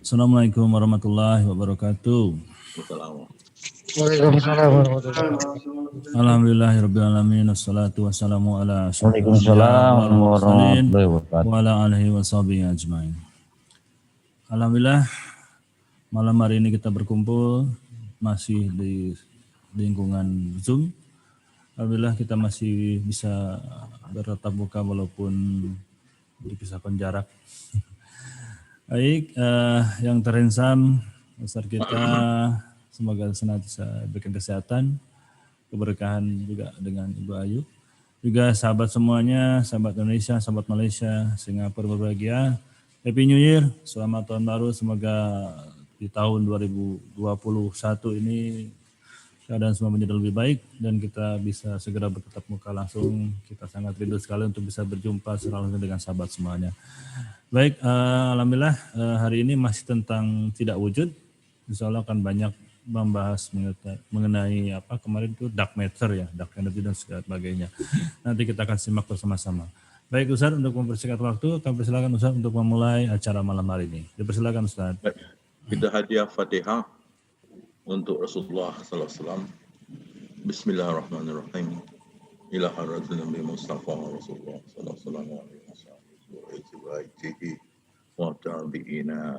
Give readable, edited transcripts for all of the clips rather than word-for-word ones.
Assalamualaikum warahmatullahi wabarakatuh. Waalaikumsalam warahmatullahi wabarakatuh. Alhamdulillahirrabbilalamin. Assalatu wassalamu ala asyrafil anbiya Waalaikumsalam wal mursalin warahmatullahi wabarakatuh. wa ala alihi wa sahbihi ajmain. Alhamdulillah, malam hari ini kita berkumpul masih di lingkungan Zoom. Alhamdulillah kita masih bisa bertatap muka walaupun dipisahkan jarak. Baik, yang terinsam besar kita semoga senantiasa berikan kesehatan, keberkahan juga dengan Ibu Ayu. Juga sahabat semuanya, sahabat Indonesia, sahabat Malaysia, Singapura berbahagia. Happy New Year, selamat tahun baru. Semoga di tahun 2021 ini keadaan semua menjadi lebih baik dan kita bisa segera bertatap muka langsung. Kita sangat rindu sekali untuk bisa berjumpa secara langsung dengan sahabat semuanya. Baik, alhamdulillah hari ini masih tentang tidak wujud. Insya Allah akan banyak membahas mengenai apa kemarin itu dark matter ya, dark energy dan sebagainya. Nanti kita akan simak bersama-sama. Baik Ustaz, untuk mempersingkat waktu, kami persilakan Ustaz untuk memulai acara malam hari ini. Dipersilakan Ustaz. Baik, kita hadiah Fatihah untuk Rasulullah sallallahu alaihi wasallam. Bismillahirrahmanirrahim. Ila hadratin Nabi Mustafa Rasulullah sallallahu alaihi wasallam wa tabi'ina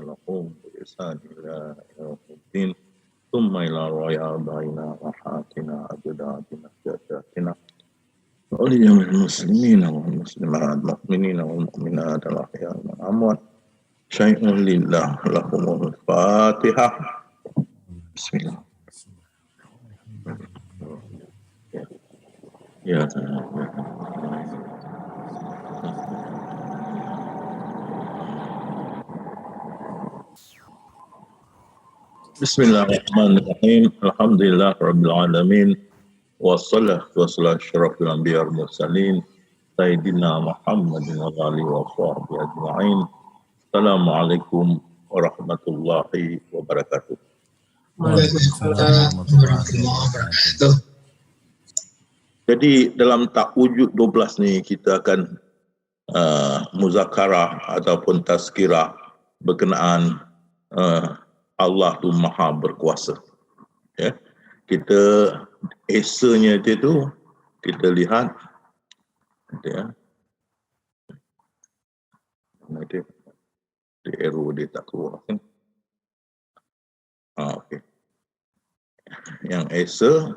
lahum bi ihsan ila yaumiddin. Thumma ila rayabaina wa hatina ajdatina jaddatina ولجميع المسلمين والمسلمات المؤمنين والمؤمنات الأحياء والأموات شيء لله لهم الفاتحة بسم الله يا بسم الله الرحمن الرحيم الحمد لله رب العالمين والصلاة والسلام أشرف الأنبياء والمرسلين سيدنا محمد وعلى آله وصحبه أجمعين. Assalamualaikum warahmatullahi wabarakatuh. Waalaikumsalam warahmatullahi wabarakatuh. Jadi dalam tak wujud 12 ni kita akan muzakarah ataupun tazkirah berkenaan Allah tu Maha berkuasa. Ya. Kita esanya itu kita lihat ya. Nanti di arrow dia tak keluar kan. Okey. Yang esa,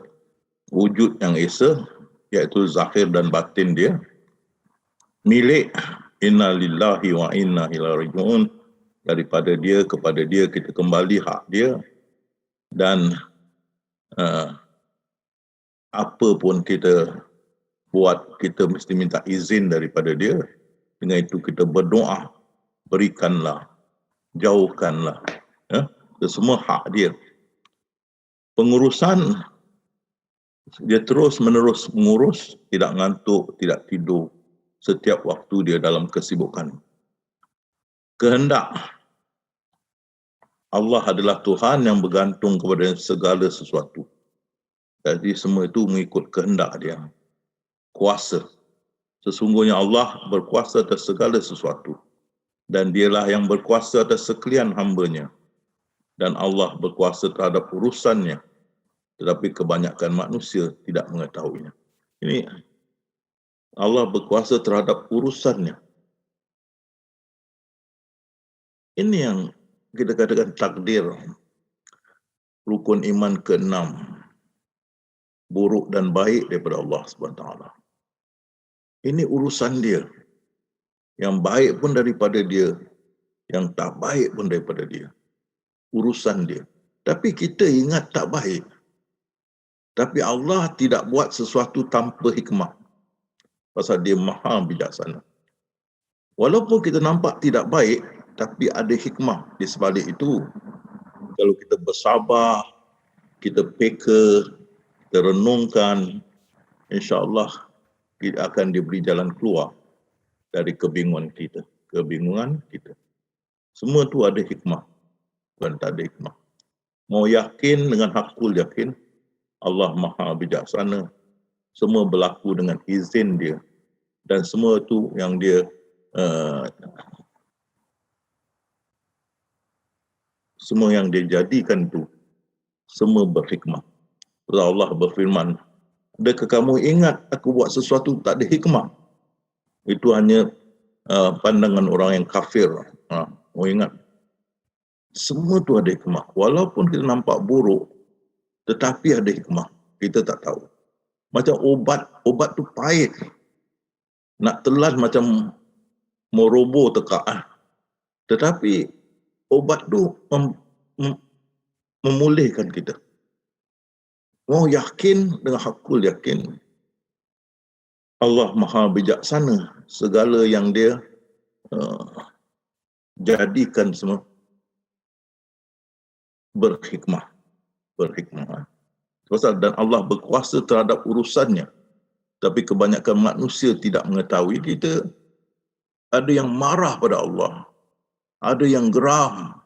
wujud yang esa iaitu zahir dan batin dia milik inna lillahi wa inna ilaihi raji'un, daripada dia kepada dia kita kembali hak dia, dan apa pun kita buat kita mesti minta izin daripada dia. Dengan itu kita berdoa, berikanlah, jauhkanlah, ya, itu semua hak dia. Pengurusan dia terus menerus mengurus, tidak ngantuk, tidak tidur, setiap waktu dia dalam kesibukan. Kehendak Allah adalah Tuhan yang bergantung kepada segala sesuatu. Jadi semua itu mengikut kehendak dia. Kuasa. Sesungguhnya Allah berkuasa atas segala sesuatu. Dan dialah yang berkuasa atas sekalian hamba-Nya. Dan Allah berkuasa terhadap urusannya. Tetapi kebanyakan manusia tidak mengetahuinya. Ini Allah berkuasa terhadap urusannya. Ini yang kita katakan takdir. Rukun iman ke-6. Buruk dan baik daripada Allah SWT. Ini urusan dia. Yang baik pun daripada dia. Yang tak baik pun daripada dia. Urusan dia. Tapi kita ingat tak baik. Tapi Allah tidak buat sesuatu tanpa hikmah. Pasal dia maha bijaksana. Walaupun kita nampak tidak baik, tapi ada hikmah di sebalik itu. Kalau kita bersabar, kita peka, kita renungkan, insya-Allah kita akan diberi jalan keluar dari kebingungan kita. Semua tu ada hikmah. Bukan tak ada hikmah. Mau yakin dengan hakul yakin, Allah maha bijaksana. Semua berlaku dengan izin dia. Dan semua tu yang dia semua yang dia jadikan itu semua berhikmah. Allah berfirman, adakah kamu ingat aku buat sesuatu tak ada hikmah? Itu hanya pandangan orang yang kafir. Ingat, semua tu ada hikmah. Walaupun kita nampak buruk, tetapi ada hikmah. Kita tak tahu. Macam obat tu pahit. Nak telan macam meroboh tekak. Tetapi obat tu memulihkan kita. Mau yakin dengan hakul yakin. Allah Maha Bijaksana. Segala yang dia jadikan semua berhikmah. Dan Allah berkuasa terhadap urusannya. Tapi kebanyakan manusia tidak mengetahui. Kita ada yang marah pada Allah. Ada yang geram.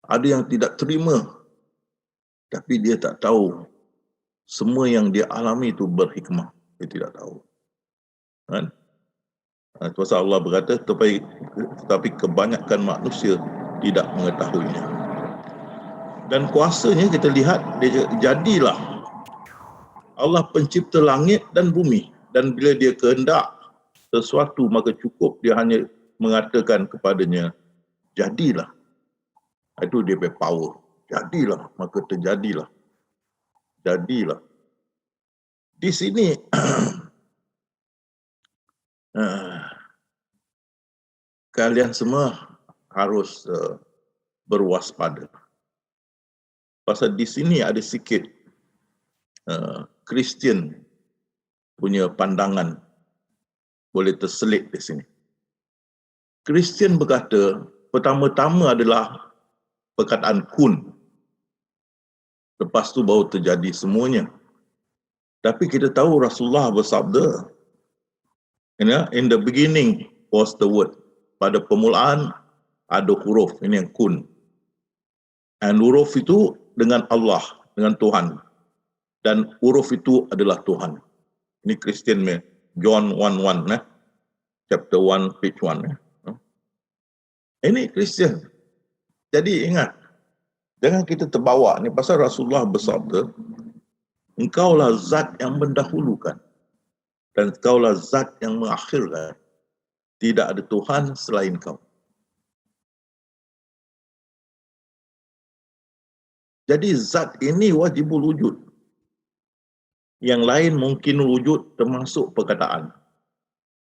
Ada yang tidak terima. Tapi dia tak tahu. Semua yang dia alami itu berhikmah. Dia tidak tahu. Kan? Pasal Allah berkata, tetapi kebanyakan manusia tidak mengetahuinya. Dan kuasanya kita lihat, dia jadilah. Allah pencipta langit dan bumi. Dan bila dia kehendak sesuatu, maka cukup dia hanya mengatakan kepadanya, jadilah. Itu dia punya power. Jadilah, maka terjadilah. Jadilah. Di sini, kalian semua harus berwaspada. Pasal di sini ada sikit Kristian punya pandangan boleh terselit di sini. Kristian berkata, pertama-tama adalah perkataan kun. Lepas tu baru terjadi semuanya. Tapi kita tahu Rasulullah bersabda, in the beginning was the word. Pada permulaan ada huruf, ini yang kun. Dan huruf itu dengan Allah, dengan Tuhan. Dan huruf itu adalah Tuhan. Ini Kristian, John 1:1, chapter 1, page 1. Ini Kristian. Jadi ingat, jangan kita terbawa. Ini pasal Rasulullah bersabda, engkaulah zat yang mendahulukan. Dan engkaulah zat yang mengakhirkan. Tidak ada Tuhan selain kau. Jadi zat ini wajibul wujud. Yang lain mungkin wujud termasuk perkataan.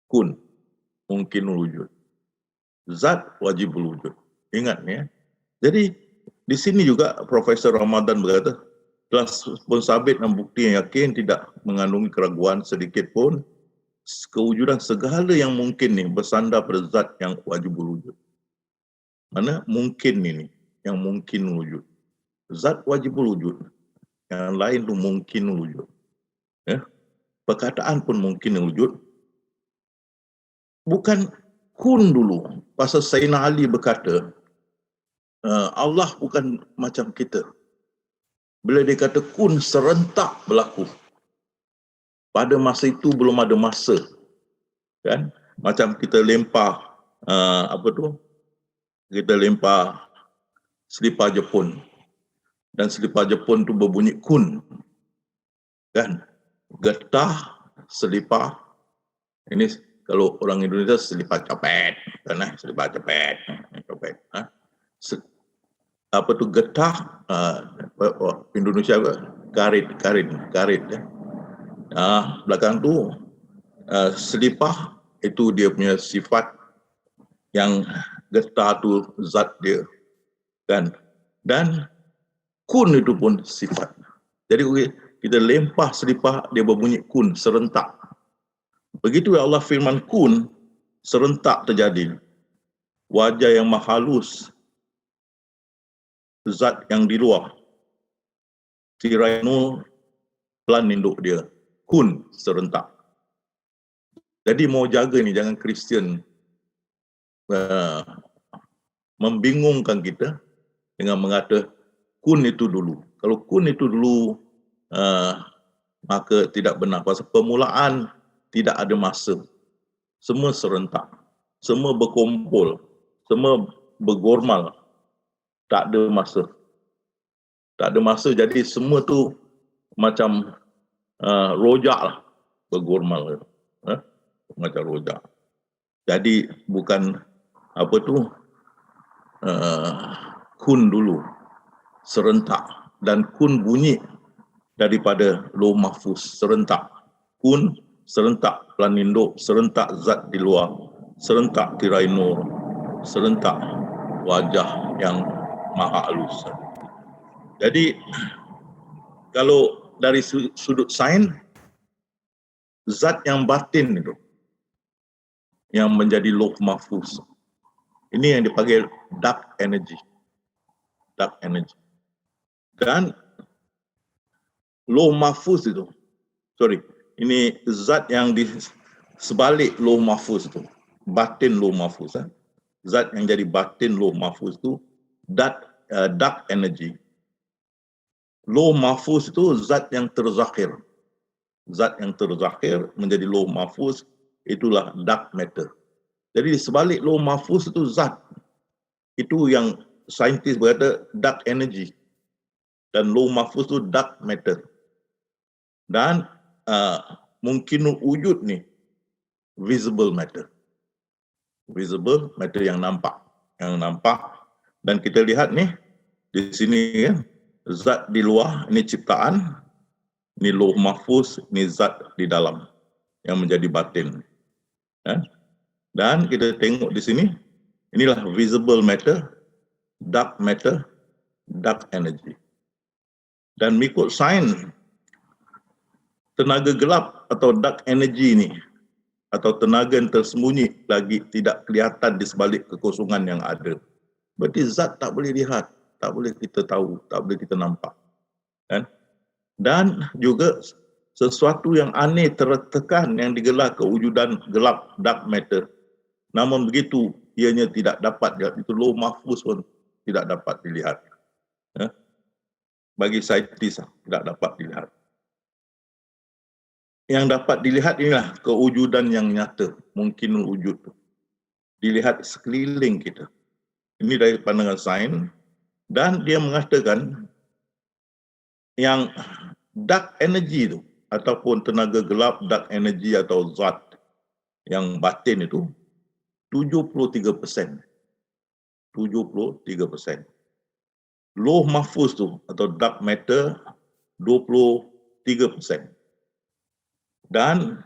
Kun, mungkin wujud. Zat wajibul wujud. Ingat ya. Jadi di sini juga Profesor Ramadan berkata, telah pun sabit dan bukti yang yakin tidak mengandungi keraguan sedikit pun kewujudan segala yang mungkin ni bersandar pada zat yang wajibul wujud. Mana mungkin ini yang mungkin wujud. Zat wajibul wujud. Yang lain tu mungkin wujud. Ya. Perkataan pun mungkin wujud. Bukan kun dulu. Pasal Sayyidina Ali berkata, Allah bukan macam kita. Bila dia kata kun serentak berlaku. Pada masa itu belum ada masa. Kan? Macam kita lempar kita lempar selipar Jepun. Dan selipar Jepun tu berbunyi kun. Kan? Getah selipar. Ini kalau orang Indonesia selipar cepet. Kan? Selipar cepet. Cepet. Apa tu getah? Indonesia karit. Belakang tu selipar itu dia punya sifat yang getah tu zat dia. Kan? Dan kun itu pun sifat. Jadi kita lempah selipar, dia berbunyi kun, serentak. Begitu Allah firman kun, serentak terjadi. Wajah yang mahalus, zat yang di luar. Tirai nur, pelan induk dia. Kun, serentak. Jadi mau jaga ni, jangan Kristian membingungkan kita dengan mengata, kun itu dulu. Kalau kun itu dulu, maka tidak benar. Pasal permulaan tidak ada masa. Semua serentak. Semua berkumpul. Semua bergormal. Tak ada masa. Tak ada masa, jadi semua tu macam rojak lah, bergurmal. Macam rojak. Jadi bukan apa tu, kun dulu, serentak. Dan kun bunyi daripada Lauh Mahfuz, serentak. Kun, serentak Plan Induk, serentak zat di luar, serentak tirai nur, serentak wajah yang maha halus. Jadi kalau dari sudut sains, zat yang batin itu yang menjadi Lauh Mahfuz, ini yang dipanggil dark energy. Dark energy. Dan Lauh Mahfuz itu, ini zat yang di sebalik Lauh Mahfuz itu, batin Lauh Mahfuz. Zat yang jadi batin Lauh Mahfuz itu dark energy. Lauh Mahfuz itu zat yang terzakhir. Zat yang terzakhir menjadi Lauh Mahfuz, itulah dark matter. Jadi di sebalik Lauh Mahfuz itu zat. Itu yang saintis berkata dark energy. Dan Lauh Mahfuz itu dark matter. Dan mungkin wujud ni visible matter. Visible matter yang nampak. Yang nampak. Dan kita lihat ni, di sini kan, zat di luar, ini ciptaan, ini Lauh Mahfuz, ini zat di dalam yang menjadi batin. Dan kita tengok di sini, inilah visible matter, dark energy. Dan mengikut sains, tenaga gelap atau dark energy ini, atau tenaga yang tersembunyi lagi tidak kelihatan di sebalik kekosongan yang ada. Berarti zat tak boleh lihat, tak boleh kita tahu, tak boleh kita nampak. Dan juga sesuatu yang aneh tertekan yang digelar kewujudan gelap, dark matter. Namun begitu, ianya tidak dapat dilihat. Itu Lauh Mahfuz pun tidak dapat dilihat. Bagi saintis, tidak dapat dilihat. Yang dapat dilihat inilah kewujudan yang nyata, mungkin wujud. Dilihat sekeliling kita. Ini dari pandangan sains. Dan dia mengatakan yang dark energy itu, ataupun tenaga gelap, dark energy atau zat yang batin itu, 73%. 73%. Lauh Mahfuz tu atau dark matter 23%. Dan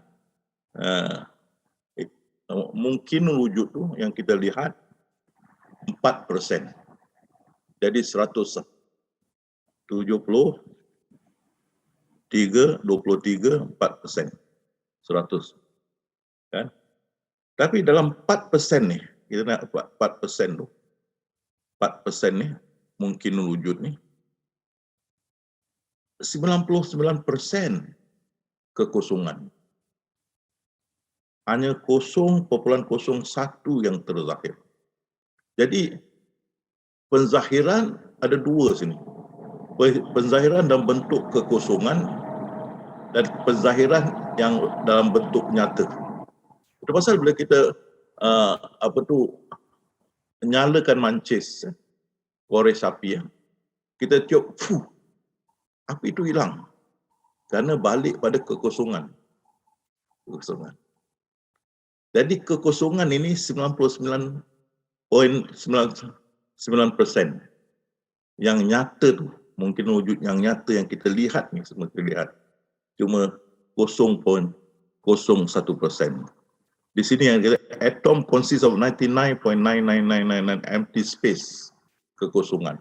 mungkin wujud tu yang kita lihat 4%. Jadi 100. 23, 4%. 100. Kan? Tapi dalam 4% ni, kita nak 4% tu. 4% ni, mungkin wujud ni. 99% kekosongan. Hanya 0.01 yang terzakhir. Jadi, penzahiran ada dua sini. Penzahiran dalam bentuk kekosongan dan penzahiran yang dalam bentuk nyata. Itu pasal bila kita nyalakan mancis korek api, kita tiup, api itu hilang kerana balik pada kekosongan. Jadi kekosongan ini 99.99%. Yang nyata tu, mungkin wujud yang nyata yang kita lihat ni, semua kita lihat, cuma 0.01%. Di sini yang kita, atom consists of 99.99999 empty space, kekosongan.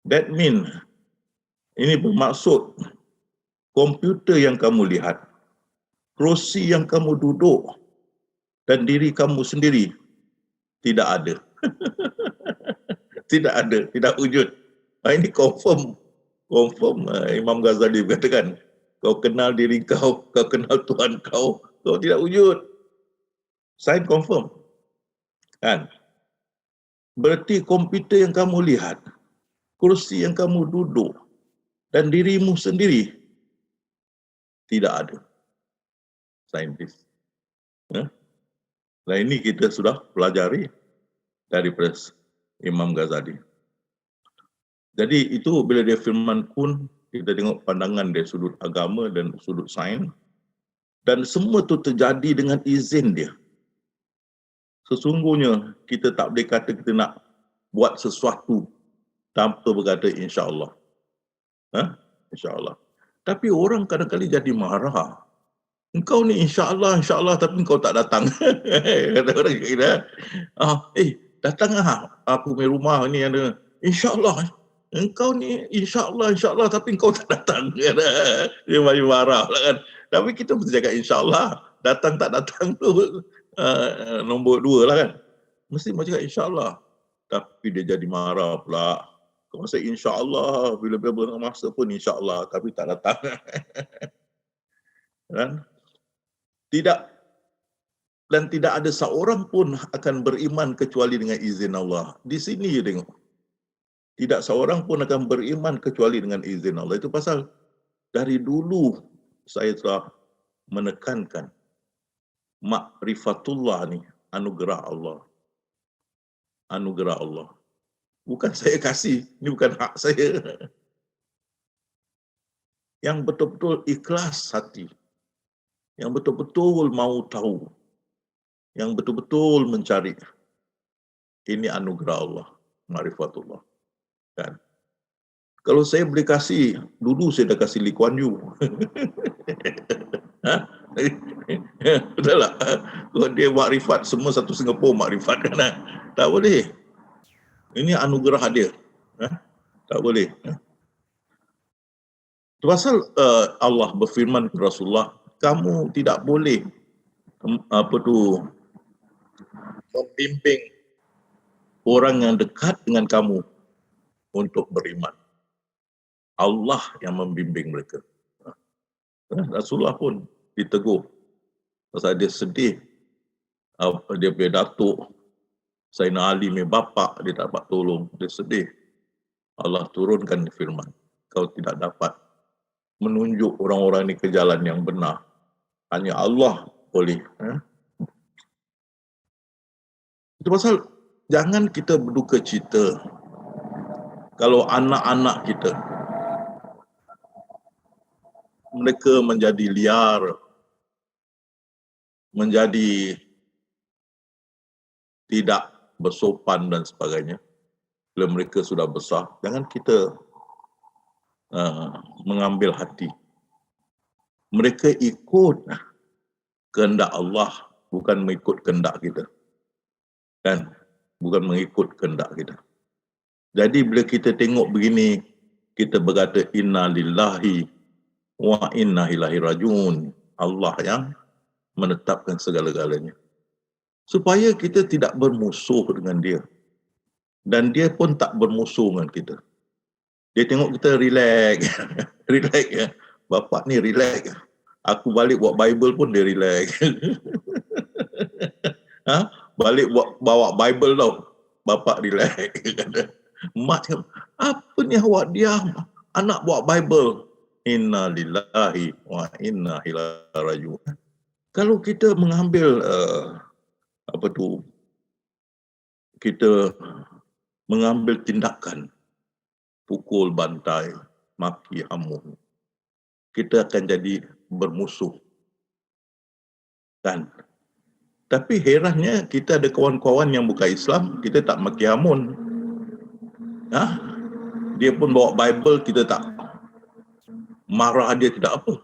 That mean, ini bermaksud komputer yang kamu lihat, kerusi yang kamu duduk, dan diri kamu sendiri tidak ada. Tidak ada, tidak wujud. Ini confirm Imam Ghazali berkatakan, kau kenal diri kau, kau kenal Tuhan kau, kau tidak wujud. Sains confirm. Kan? Berarti komputer yang kamu lihat, kursi yang kamu duduk, dan dirimu sendiri tidak ada. Saintis. Nah ini kita sudah pelajari daripada Imam Ghazali. Jadi itu bila dia firman kun, kita tengok pandangan dia sudut agama dan sudut sains, dan semua tu terjadi dengan izin dia. Sesungguhnya kita tak boleh kata kita nak buat sesuatu tanpa berkata insya-Allah. Insya-Allah. Tapi orang kadang-kadang jadi marah. Engkau ni insya-Allah tapi engkau tak datang. Kata orang kita. Datanglah aku punya rumah ni ada insya-Allah. Engkau ni insya-Allah tapi engkau tak datang. Dia makin marah lah kan. Tapi kita mesti cakap insya-Allah. Datang tak datang tu nombor 2 lah kan. Mesti macam cakap insya-Allah. Tapi dia jadi marah pula. Kau masa insya-Allah, bila-bila masa pun insya-Allah tapi tak datang. Kan? Tidak ada seorang pun akan beriman kecuali dengan izin Allah. Di sini you tengok. Tidak seorang pun akan beriman kecuali dengan izin Allah. Itu pasal dari dulu saya telah menekankan makrifatullah ni anugerah Allah. Anugerah Allah. Bukan saya kasih, ini bukan hak saya. Yang betul-betul ikhlas hati. Yang betul-betul mau tahu. Yang betul-betul mencari. Ini anugerah Allah, makrifatullah. Kan? Kalau saya boleh kasih, dulu saya dah kasih Lee Kuan Yew. Betul tak? Kalau dia makrifat, semua satu Singapura makrifat kan? Tak boleh. Ini anugerah dia. Tak boleh. Itu pasal Allah berfirman kepada Rasulullah, kamu tidak boleh membimbing orang yang dekat dengan kamu untuk beriman. Allah yang membimbing mereka. Rasulullah pun ditegur. Pasal dia sedih. Dia punya datuk, Sayyidina Ali punya bapa, dia tak dapat tolong. Dia sedih. Allah turunkan firman. Kau tidak dapat menunjuk orang-orang ini ke jalan yang benar. Hanya Allah boleh. Itu pasal jangan kita berduka cita kalau anak-anak kita mereka menjadi liar, menjadi tidak bersopan dan sebagainya. Bila mereka sudah besar, jangan kita mengambil hati. Mereka ikut kehendak Allah, bukan mengikut kehendak kita. Kan? Bukan mengikut kehendak kita. Jadi bila kita tengok begini, kita berkata inna lillahi wa inna ilaihi rajiun. Allah yang menetapkan segala-galanya. Supaya kita tidak bermusuh dengan dia. Dan dia pun tak bermusuh dengan kita. Dia tengok kita relax. Relax ya. Bapak ni relax. Aku balik buat Bible pun dia relax. Balik bawa Bible tau. Bapak relax. Mak cakap, apa ni awak diam? Anak bawa Bible. Inna lillahi wa inna ilaihi rajiun. Kalau kita mengambil kita mengambil tindakan pukul, bantai, maki, hamun, kita akan jadi bermusuh. Kan? Tapi herannya kita ada kawan-kawan yang bukan Islam, kita tak maki hamun. Dia pun bawa Bible, kita tak marah dia, tidak apa.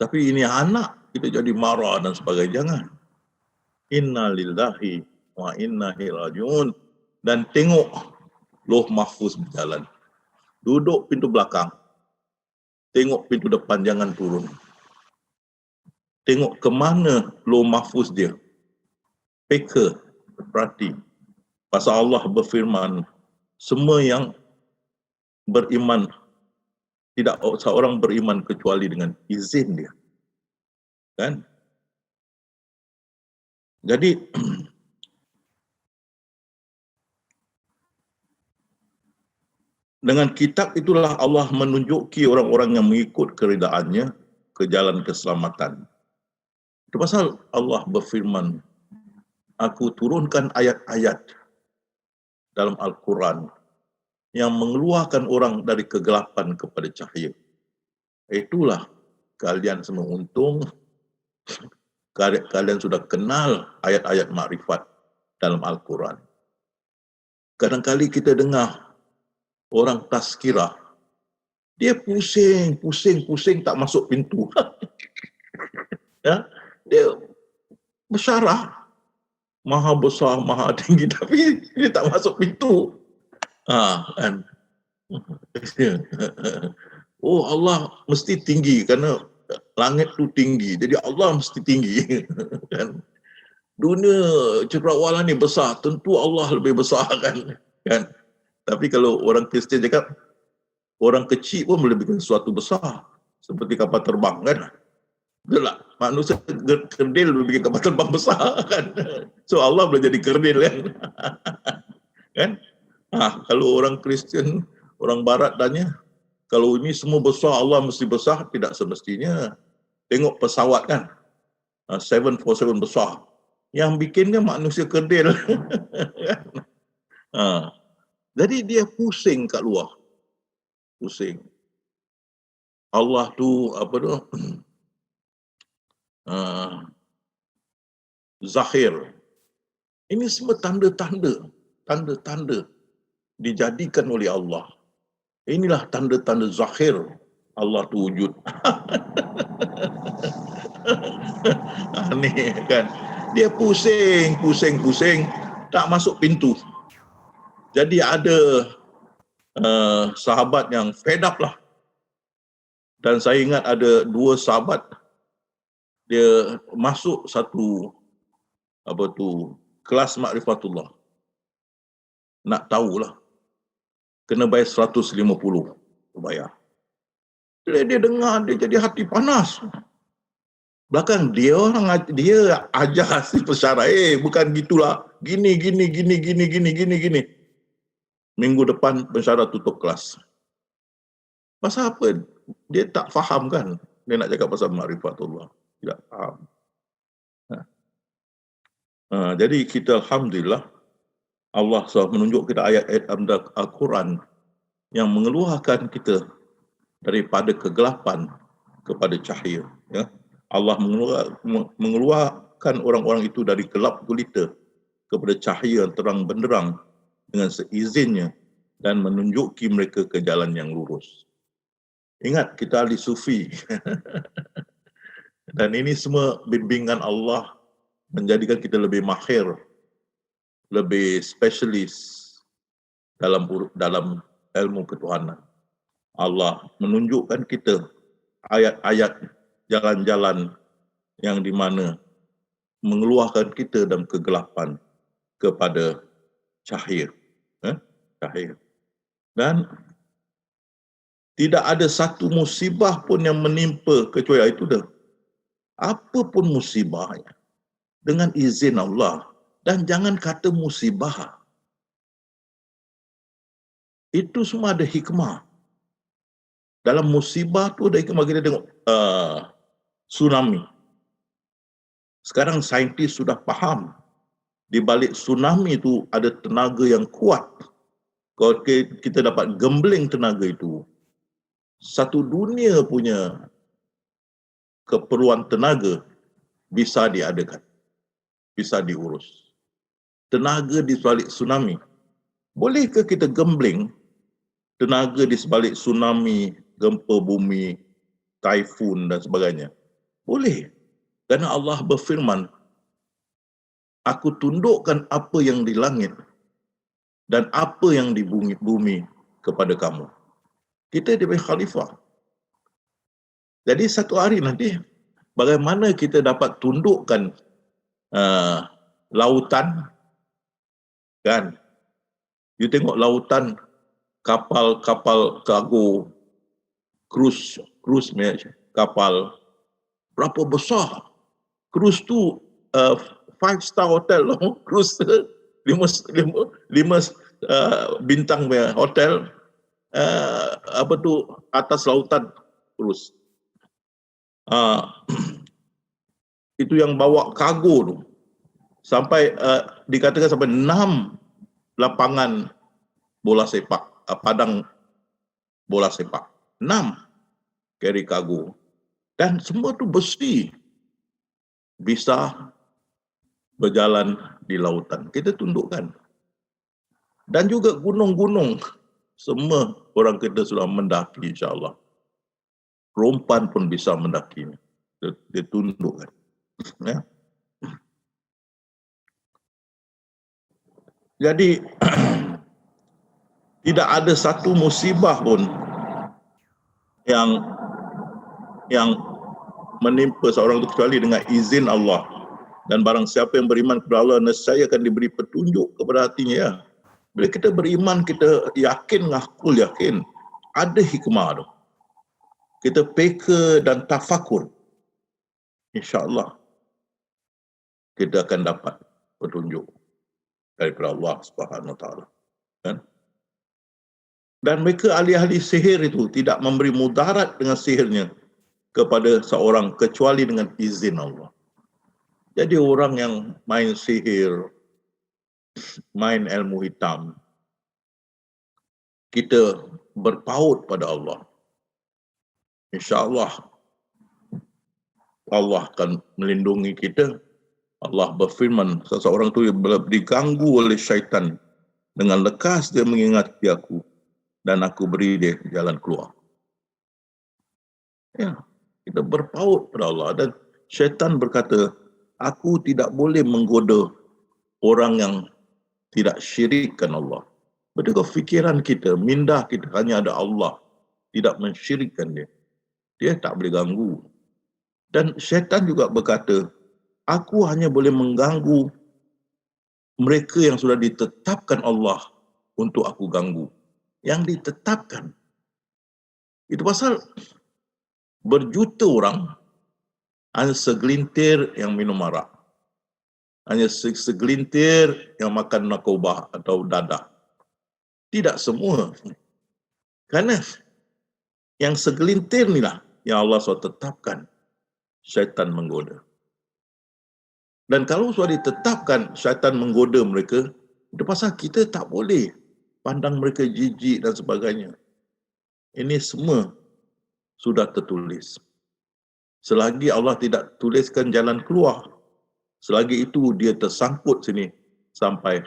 Tapi ini anak, kita jadi marah dan sebagainya. Jangan. Inna lillahi wa inna ilaihi rajiun. Dan tengok Lauh Mahfuz berjalan. Duduk pintu belakang. Tengok pintu depan, jangan turun. Tengok ke mana Lauh Mahfuz dia. Peka, perhati. Pasal Allah berfirman, semua yang beriman, tidak seorang beriman kecuali dengan izin dia. Kan? Jadi dengan kitab itulah Allah menunjuki orang-orang yang mengikut keredaannya ke jalan keselamatan. Itu pasal Allah berfirman, aku turunkan ayat-ayat dalam Al-Quran yang mengeluarkan orang dari kegelapan kepada cahaya. Itulah kalian semua untung kalian sudah kenal ayat-ayat makrifat dalam Al-Quran. Kadang-kali kita dengar orang tazkirah, dia pusing tak masuk pintu. Ya, dia bersyarah maha besar, maha tinggi, tapi dia tak masuk pintu. Kan? Oh, Allah mesti tinggi kerana langit tu tinggi, jadi Allah mesti tinggi. Kan? Dunia cakrawala ni besar, tentu Allah lebih besar, kan? Tapi kalau orang Kristian cakap orang kecil pun boleh bikin sesuatu besar, seperti kapal terbang, kan? Betul tak? Manusia kerdil boleh bikin kapal terbang besar, kan? So Allah boleh jadi kerdil, kan? Kan? Kalau orang Kristian, orang Barat tanya, kalau ini semua besar, Allah mesti besar, tidak semestinya. Tengok pesawat, kan? 747 besar. Yang bikin kan manusia kerdil. Jadi dia pusing kat luar. Pusing. Allah tu, apa tu? Zahir. Ini semua tanda-tanda dijadikan oleh Allah. Inilah tanda-tanda zahir Allah tu wujud. Ni kan, dia pusing, tak masuk pintu. Jadi ada sahabat yang fed up lah. Dan saya ingat ada 2 sahabat, dia masuk satu kelas makrifatullah. Nak tahulah, kena bayar 150 bayar. Dia dengar, dia jadi hati panas. Belakang dia ajar si pesara, bukan gitulah, gini. Minggu depan pesara tutup kelas. Pasal apa? Dia tak faham, kan? Dia nak cakap pasal makrifatullah, tidak faham. Jadi kita alhamdulillah, Allah SWT menunjuk kita ayat-ayat Al-Quran yang mengeluarkan kita daripada kegelapan kepada cahaya. Ya. Allah mengeluarkan orang-orang itu dari gelap gulita kepada cahaya yang terang benderang dengan seizinnya dan menunjuki mereka ke jalan yang lurus. Ingat, kita ahli sufi. Dan ini semua bimbingan Allah menjadikan kita lebih mahir, lebih spesialis dalam ilmu ketuhanan. Allah menunjukkan kita ayat-ayat jalan-jalan yang di mana mengeluarkan kita dalam kegelapan kepada cahaya. Cahaya. Dan tidak ada satu musibah pun yang menimpa kecuali itu dah. Apapun musibahnya, dengan izin Allah. Dan jangan kata musibah. Itu semua ada hikmah. Dalam musibah tu ada hikmah. Kita tengok tsunami. Sekarang saintis sudah faham, di balik tsunami itu ada tenaga yang kuat. Kalau kita dapat gembling tenaga itu, satu dunia punya keperluan tenaga bisa diadakan, bisa diurus. Tenaga di sebalik tsunami. Bolehkah kita gembling tenaga di sebalik tsunami, gempa bumi, taifun dan sebagainya? Boleh. Kerana Allah berfirman, aku tundukkan apa yang di langit dan apa yang di bumi kepada kamu. Kita diberi khalifah. Jadi satu hari nanti, bagaimana kita dapat tundukkan lautan, kan? You tengok lautan, kapal kargo, cruise kapal, berapa besar? Cruise tu 5-star hotel loh, cruise 5 bintang hotel, atas lautan cruise. Itu yang bawa kargo tu. Sampai dikatakan sampai 6 lapangan bola sepak. padang bola sepak. 6 carry kargo. Dan semua tu besi bisa berjalan di lautan. Kita tundukkan. Dan juga gunung-gunung. Semua orang kita sudah mendaki, insyaAllah. Rompan pun bisa mendakinya. Dia tundukkan. Ya. Jadi, tidak ada satu musibah pun yang menimpa seorang itu kecuali dengan izin Allah. Dan barang siapa yang beriman kepada Allah, nescaya akan diberi petunjuk kepada hatinya. Ya. Bila kita beriman, kita yakin, ngakul yakin, ada hikmah tu. Kita peka dan tafakur. InsyaAllah, kita akan dapat petunjuk daripada Allah Subhanahu Wa Taala. Kan? Dan mereka ahli-ahli sihir itu tidak memberi mudarat dengan sihirnya kepada seorang kecuali dengan izin Allah. Jadi orang yang main sihir, main ilmu hitam, kita berpaut pada Allah. InsyaAllah Allah akan melindungi kita. Allah berfirman, seseorang itu diganggu oleh syaitan, dengan lekas dia mengingati aku, dan aku beri dia jalan keluar. Ya, kita berpaut pada Allah. Dan syaitan berkata, aku tidak boleh menggoda orang yang tidak syirikkan Allah. Betul fikiran kita, minda kita hanya ada Allah, tidak mensyirikkan dia. Dia tak boleh ganggu. Dan syaitan juga berkata, aku hanya boleh mengganggu mereka yang sudah ditetapkan Allah untuk aku ganggu. Yang ditetapkan. Itu pasal berjuta orang hanya segelintir yang minum arak. Hanya segelintir yang makan narkoba atau dadah. Tidak semua. Kerana yang segelintir inilah yang Allah SWT tetapkan. Syaitan menggoda. Dan kalau sudah ditetapkan syaitan menggoda mereka, itu pasal kita tak boleh pandang mereka jijik dan sebagainya. Ini semua sudah tertulis. Selagi Allah tidak tuliskan jalan keluar, selagi itu dia tersangkut sini sampai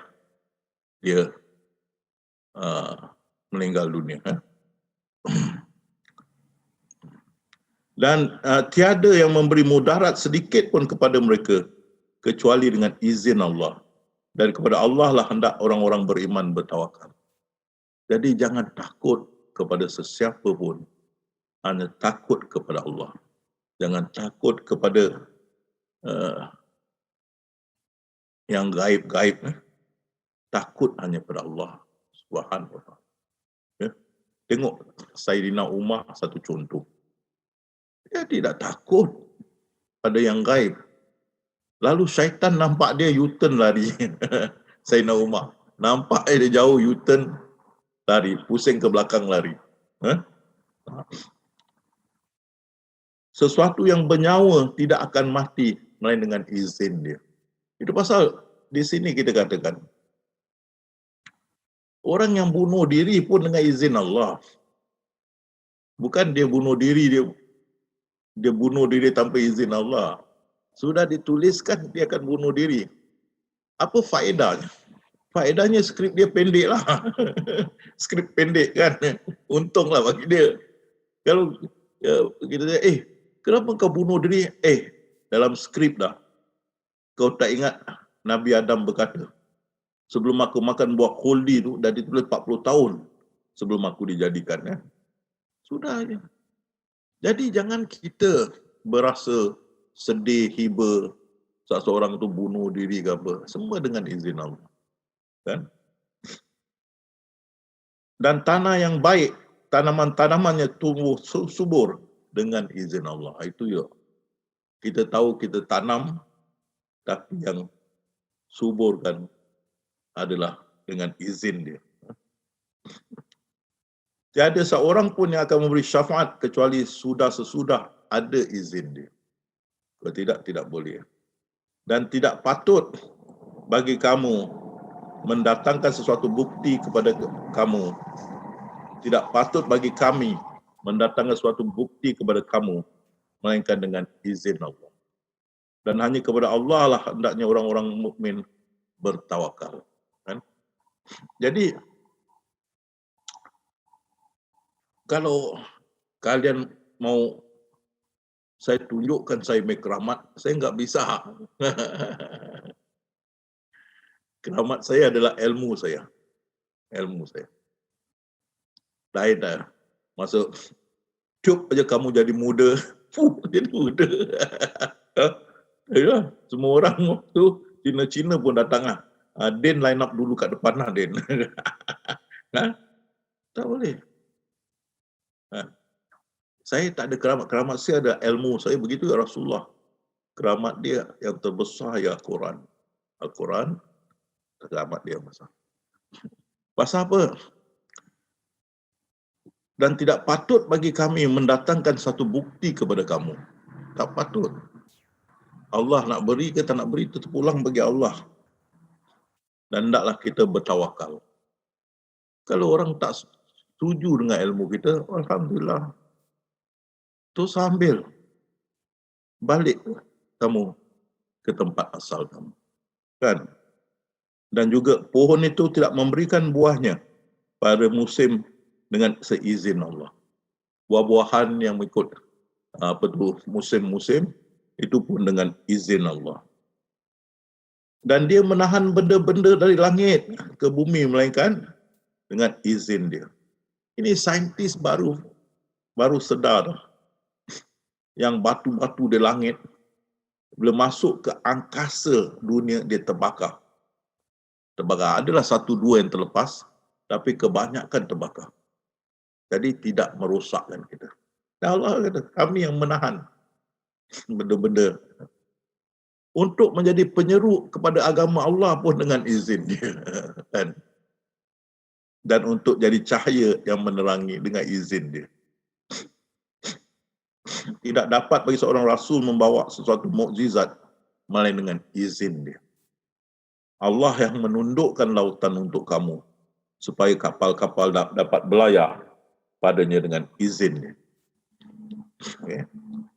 dia meninggal dunia. Dan tiada yang memberi mudarat sedikit pun kepada mereka kecuali dengan izin Allah. Dan kepada Allah lah hendak orang-orang beriman bertawakal. Jadi jangan takut kepada sesiapa pun. Hanya takut kepada Allah. Jangan takut kepada yang gaib-gaib. Takut hanya pada Allah Subhanahu wa Ta'ala. Ya. Tengok Sayyidina Umar satu contoh. Dia tidak takut pada yang gaib. Lalu syaitan nampak dia U-turn lari. Sayyidina Umar. Nampak dia jauh U-turn lari. Pusing ke belakang lari. Sesuatu yang bernyawa tidak akan mati melainkan dengan izin dia. Itu pasal di sini kita katakan. Orang yang bunuh diri pun dengan izin Allah. Bukan dia bunuh diri, dia bunuh diri tanpa izin Allah. Sudah dituliskan dia akan bunuh diri. Apa faedahnya? Faedahnya skrip dia pendek lah. Skrip pendek kan. Untunglah bagi dia. Kalau kita tanya, kenapa kau bunuh diri? Dalam skrip dah. Kau tak ingat Nabi Adam berkata, sebelum aku makan buah khuldi tu, dah ditulis 40 tahun sebelum aku dijadikan. Ya. Sudah aja. Jadi jangan kita berasa sedih, hiba, seseorang tu bunuh diri ke apa. Semua dengan izin Allah. Kan? Dan tanah yang baik, tanaman-tanamannya tumbuh subur dengan izin Allah. Itu ya. Kita tahu kita tanam, tapi yang subur kan adalah dengan izin dia. Tiada seorang pun yang akan memberi syafaat kecuali sudah sesudah ada izin dia. Kalau tidak boleh. Dan tidak patut bagi kamu mendatangkan sesuatu bukti kepada kamu tidak patut bagi kami mendatangkan suatu bukti kepada kamu melainkan dengan izin Allah. Dan hanya kepada Allah lah hendaknya orang-orang mukmin bertawakal. Kan? Jadi kalau kalian mau saya tunjukkan saya make keramat, saya enggak bisa. Keramat saya adalah ilmu saya. Ilmu saya. Lain dah. Masuk cup aja kamu jadi muda. Jadi muda. Ya, semua orang tu Cina-Cina pun datang lah. Din line up dulu kat depan lah Din. Ha? Tak boleh. Ha. Saya tak ada keramat. Keramat saya ada ilmu. Saya begitu ya Rasulullah. Keramat dia yang terbesar ya Al-Quran. Al-Quran, keramat dia besar. Pasal apa? Dan tidak patut bagi kami mendatangkan satu bukti kepada kamu. Tak patut. Allah nak beri ke tak nak beri, itu terpulang bagi Allah. Dan hendaklah kita bertawakal. Kalau orang tak setuju dengan ilmu kita, Alhamdulillah. Terus ambil. Balik kamu ke tempat asal kamu. Kan? Dan juga pohon itu tidak memberikan buahnya pada musim dengan seizin Allah. Buah-buahan yang mengikut musim-musim itu pun dengan izin Allah. Dan dia menahan benda-benda dari langit ke bumi melainkan dengan izin dia. Ini saintis baru sedar yang batu-batu di langit bila masuk ke angkasa dunia dia terbakar. Terbakar. Adalah satu dua yang terlepas, tapi kebanyakan terbakar. Jadi tidak merosakkan kita. Dan Allah kata, kami yang menahan benda-benda untuk menjadi penyeru kepada agama Allah pun dengan izin dia. Dan untuk jadi cahaya yang menerangi dengan izin dia. Tidak dapat bagi seorang Rasul membawa sesuatu mukjizat melainkan dengan izin dia. Allah yang menundukkan lautan untuk kamu supaya kapal-kapal dapat berlayar padanya dengan izinnya. Okay.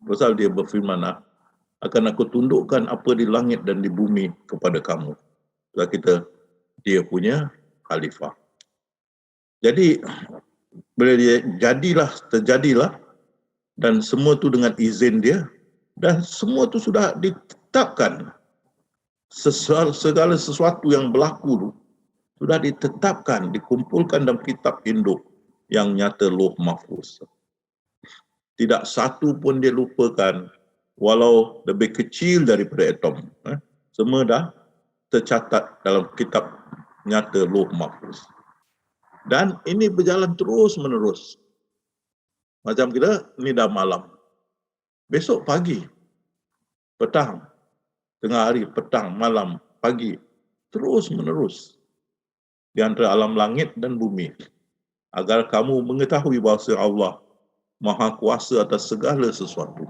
Pasal dia berfirman, akan aku tundukkan apa di langit dan di bumi kepada kamu. Sebab dia punya khalifah. Jadi bila dia terjadilah dan semua tu dengan izin dia dan semua tu sudah ditetapkan. Segala sesuatu yang berlaku tu sudah ditetapkan, dikumpulkan dalam kitab induk yang nyata Lauh Mahfuz. Tidak satu pun dia lupakan, walau lebih kecil daripada atom. Semua dah tercatat dalam kitab nyata Lauh Mahfuz. Dan ini berjalan terus menerus. Macam kita, ni dah malam. Besok pagi, petang, tengah hari, petang, malam, pagi. Terus menerus. Di antara alam langit dan bumi. Agar kamu mengetahui bahawa Allah Maha Kuasa atas segala sesuatu.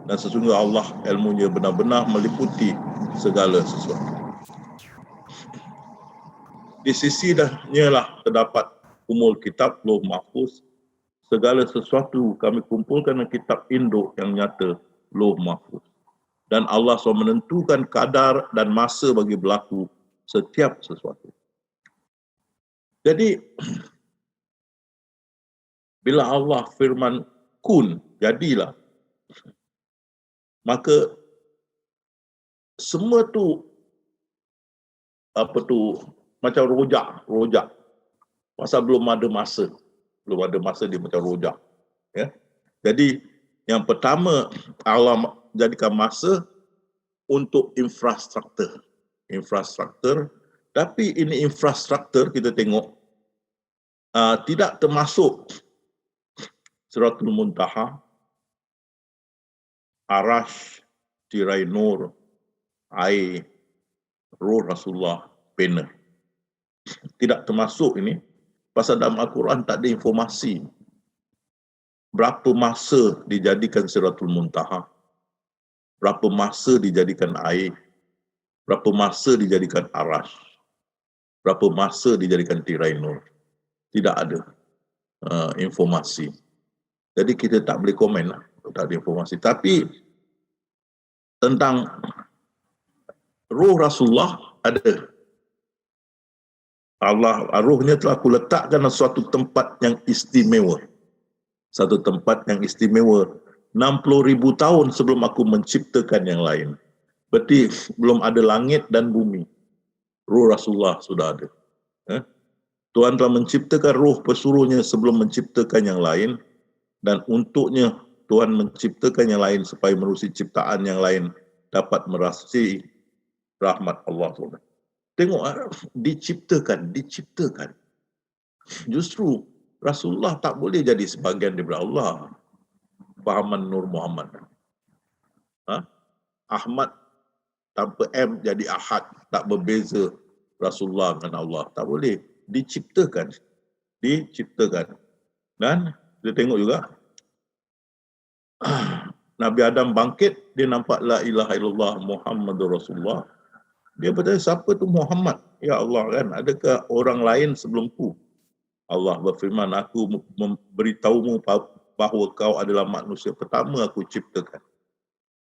Dan sesungguhnya Allah ilmunya benar-benar meliputi segala sesuatu. Di sisi lah terdapat umul kitab Lauh Mahfuz. Segala sesuatu kami kumpulkan dalam kitab induk yang nyata Lauh Mahfuz. Dan Allah SWT menentukan kadar dan masa bagi berlaku setiap sesuatu. Jadi bila Allah firman kun, jadilah, maka semua tu macam rojak. Pasal belum ada masa dia macam rojak. Ya. Jadi yang pertama Allah jadikan masa untuk infrastruktur. Tapi ini infrastruktur kita tengok tidak termasuk Siratul Muntaha, Arash, Tirai Nur, air, Roh Rasulullah, pena. Tidak termasuk ini. Pasal dalam Al-Quran tak ada informasi berapa masa dijadikan Siratul Muntaha, berapa masa dijadikan air, berapa masa dijadikan Arash, berapa masa dijadikan Tirai Nur. Tidak ada. informasi. Jadi kita tak boleh komen lah, tak ada informasi. Tapi tentang roh Rasulullah ada. Allah, rohnya telah aku letakkan dalam suatu tempat yang istimewa. Satu tempat yang istimewa. 60,000 tahun sebelum aku menciptakan yang lain. Berarti belum ada langit dan bumi. Roh Rasulullah sudah ada. Tuhan telah menciptakan roh pesuruhnya sebelum menciptakan yang lain. Dan untuknya Tuhan menciptakan yang lain supaya menerusi ciptaan yang lain dapat merasai rahmat Allah SWT. Tengok, diciptakan. Justru Rasulullah tak boleh jadi sebahagian daripada Allah. Fahaman Nur Muhammad. Ahmad tanpa M jadi Ahad. Tak berbeza Rasulullah dengan Allah. Tak boleh. Diciptakan. Dan kita tengok juga, Nabi Adam bangkit, dia nampak la ilaha illallah Muhammadur Rasulullah. Dia bertanya, siapa tu Muhammad? Ya Allah kan, adakah orang lain sebelumku? Allah berfirman, aku memberitahumu bahawa kau adalah manusia pertama aku ciptakan.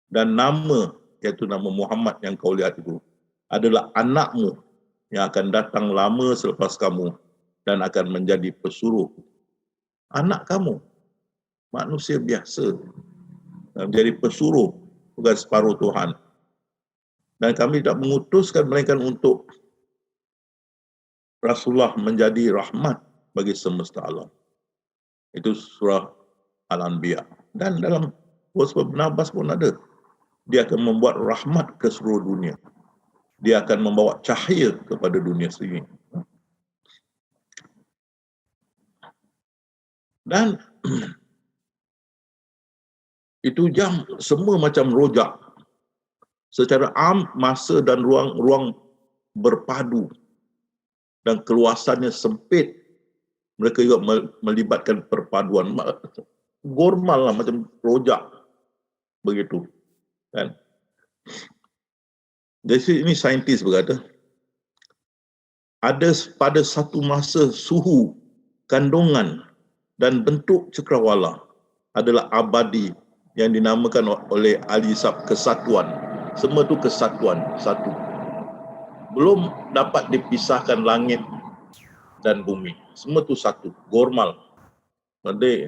Dan nama, iaitu nama Muhammad yang kau lihat itu, adalah anakmu yang akan datang lama selepas kamu dan akan menjadi pesuruh. Anak kamu, manusia biasa, menjadi pesuruh, bukan separuh Tuhan. Dan kami tidak mengutuskan mereka untuk Rasulullah menjadi rahmat bagi semesta alam. Itu surah Al-Anbiya. Dan dalam surah Ibn Abbas pun ada. Dia akan membuat rahmat ke seluruh dunia. Dia akan membawa cahaya kepada dunia sendiri. Dan itu jam semua macam rojak. Secara am, masa dan ruang berpadu. Dan keluasannya sempit. Mereka juga melibatkan perpaduan. Gormal lah, macam rojak. Begitu. Kan? Jadi ini saintis berkata, ada pada satu masa suhu, kandungan dan bentuk cakrawala adalah abadi yang dinamakan oleh ahli hisab kesatuan. Semua tu kesatuan, satu. Belum dapat dipisahkan langit dan bumi. Semua tu satu, gormal. Jadi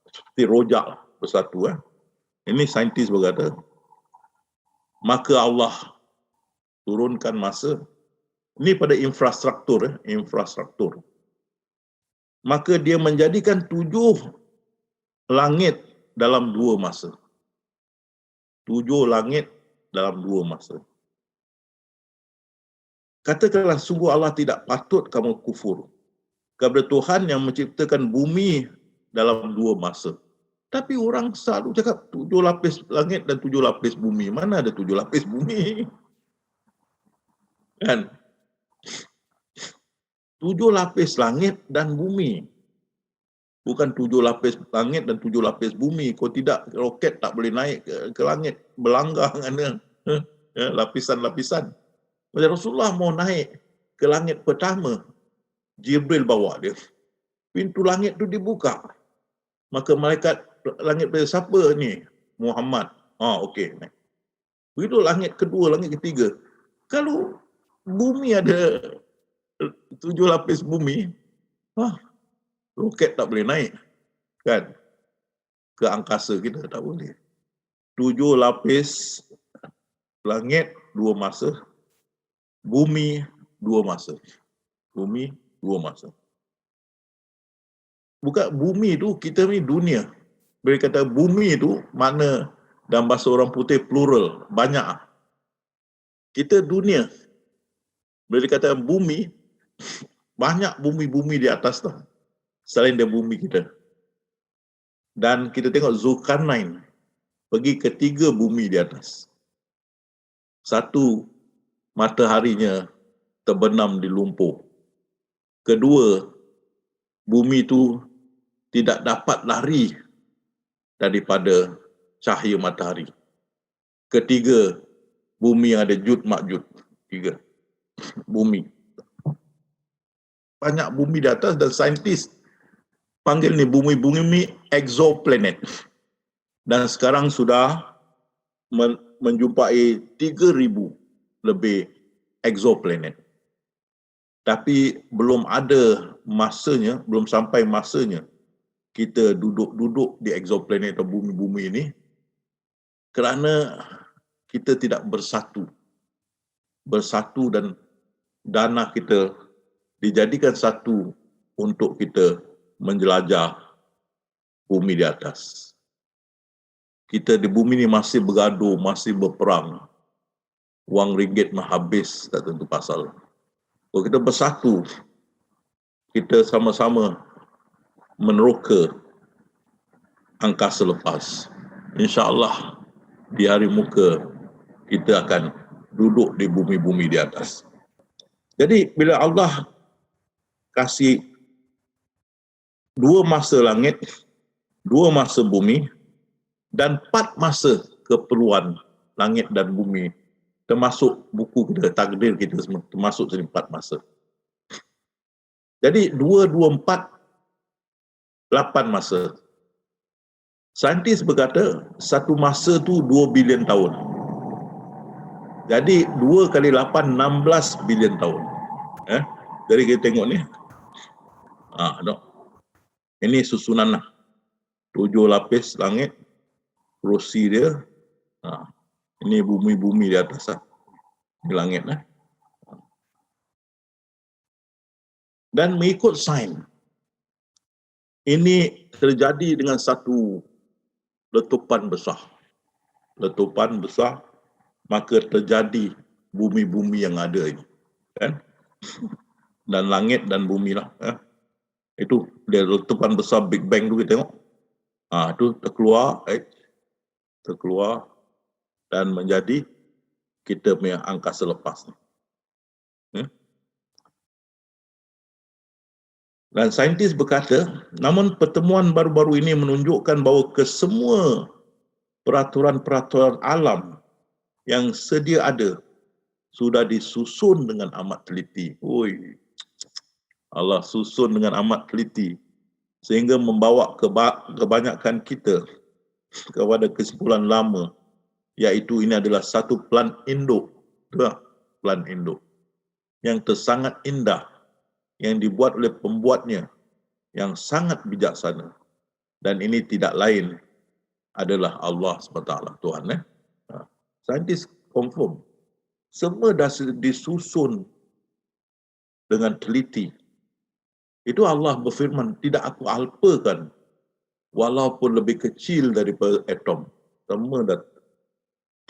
seperti rojak bersatu. Ini saintis berkata, maka Allah turunkan masa. Ini pada infrastruktur. Maka dia menjadikan 7 langit dalam 2 masa. 7 langit dalam 2 masa. Katakanlah sungguh Allah tidak patut kamu kufur kepada Tuhan yang menciptakan bumi dalam 2 masa. Tapi orang selalu cakap 7 lapis langit dan 7 lapis bumi. Mana ada 7 lapis bumi? Kan? 7 lapis langit dan bumi. Bukan 7 lapis langit dan 7 lapis bumi. Kalau tidak, roket tak boleh naik ke langit. Berlanggar dengan lapisan-lapisan. Macam Rasulullah mau naik ke langit pertama, Jibril bawa dia. Pintu langit tu dibuka. Maka malaikat langit berkata, siapa ni? Muhammad. Okey. Begitu langit kedua, langit ketiga. Kalau bumi ada 7 lapis bumi, roket tak boleh naik. Kan? Ke angkasa kita tak boleh. 7 lapis langit, 2 masa. Bumi, 2 masa. Bumi, 2 masa. Bukan bumi tu, kita ni dunia. Bila kata bumi tu, makna dalam bahasa orang putih plural, banyak. Kita dunia. Bila kata bumi, banyak bumi-bumi di atas tu. Selain dari bumi kita. Dan kita tengok Zulkarnain pergi ke 3 bumi di atas. 1, mataharinya terbenam di lumpur. Kedua, bumi itu tidak dapat lari daripada cahaya matahari. Ketiga, bumi yang ada Jud Ma'jud. 3 bumi. banyak bumi di atas dan saintis panggil ni bumi-bumi exoplanet. Dan sekarang sudah menjumpai 3,000 lebih exoplanet. Tapi belum ada masanya, belum sampai masanya kita duduk-duduk di exoplanet atau bumi-bumi ini kerana kita tidak bersatu. Bersatu dan dana kita dijadikan satu untuk kita menjelajah bumi di atas. Kita di bumi ini masih bergaduh, masih berperang. Wang ringgit mah habis, tak tentu pasal. Kalau kita bersatu, kita sama-sama meneroka angkasa lepas. InsyaAllah di hari muka kita akan duduk di bumi-bumi di atas. Jadi bila Allah kasih 2 masa langit, 2 masa bumi, dan 4 masa keperluan langit dan bumi, termasuk buku kita, takdir kita semua, termasuk sini 4 masa. Jadi 2, 2, 4, 8 masa. Saintis berkata, satu masa tu 2 bilion tahun. Jadi 2 kali 8, 16 bilion tahun. Jadi kita tengok ni. Ini susunan lah. 7 lapis langit, rosi dia. Ini bumi-bumi di atas lah. Ini langit lah. Dan mengikut sains, ini terjadi dengan satu letupan besar. Letupan besar, maka terjadi bumi-bumi yang ada ini. Kan? Dan langit dan bumi lah. Itu dia letupan besar Big Bang tu kita tengok. Itu terkeluar dan menjadi kita punya angkasa lepas. Dan saintis berkata, namun pertemuan baru-baru ini menunjukkan bahawa kesemua peraturan-peraturan alam yang sedia ada sudah disusun dengan amat teliti. Allah susun dengan amat teliti sehingga membawa kebanyakan kita kepada kesimpulan lama, iaitu ini adalah satu plan induk, plan induk yang tersangat indah, yang dibuat oleh pembuatnya yang sangat bijaksana, dan ini tidak lain adalah Allah SWT, Tuhan. Saintis confirm semua dah disusun dengan teliti. Itu Allah berfirman, tidak aku alpakan walaupun lebih kecil daripada atom. Semua dah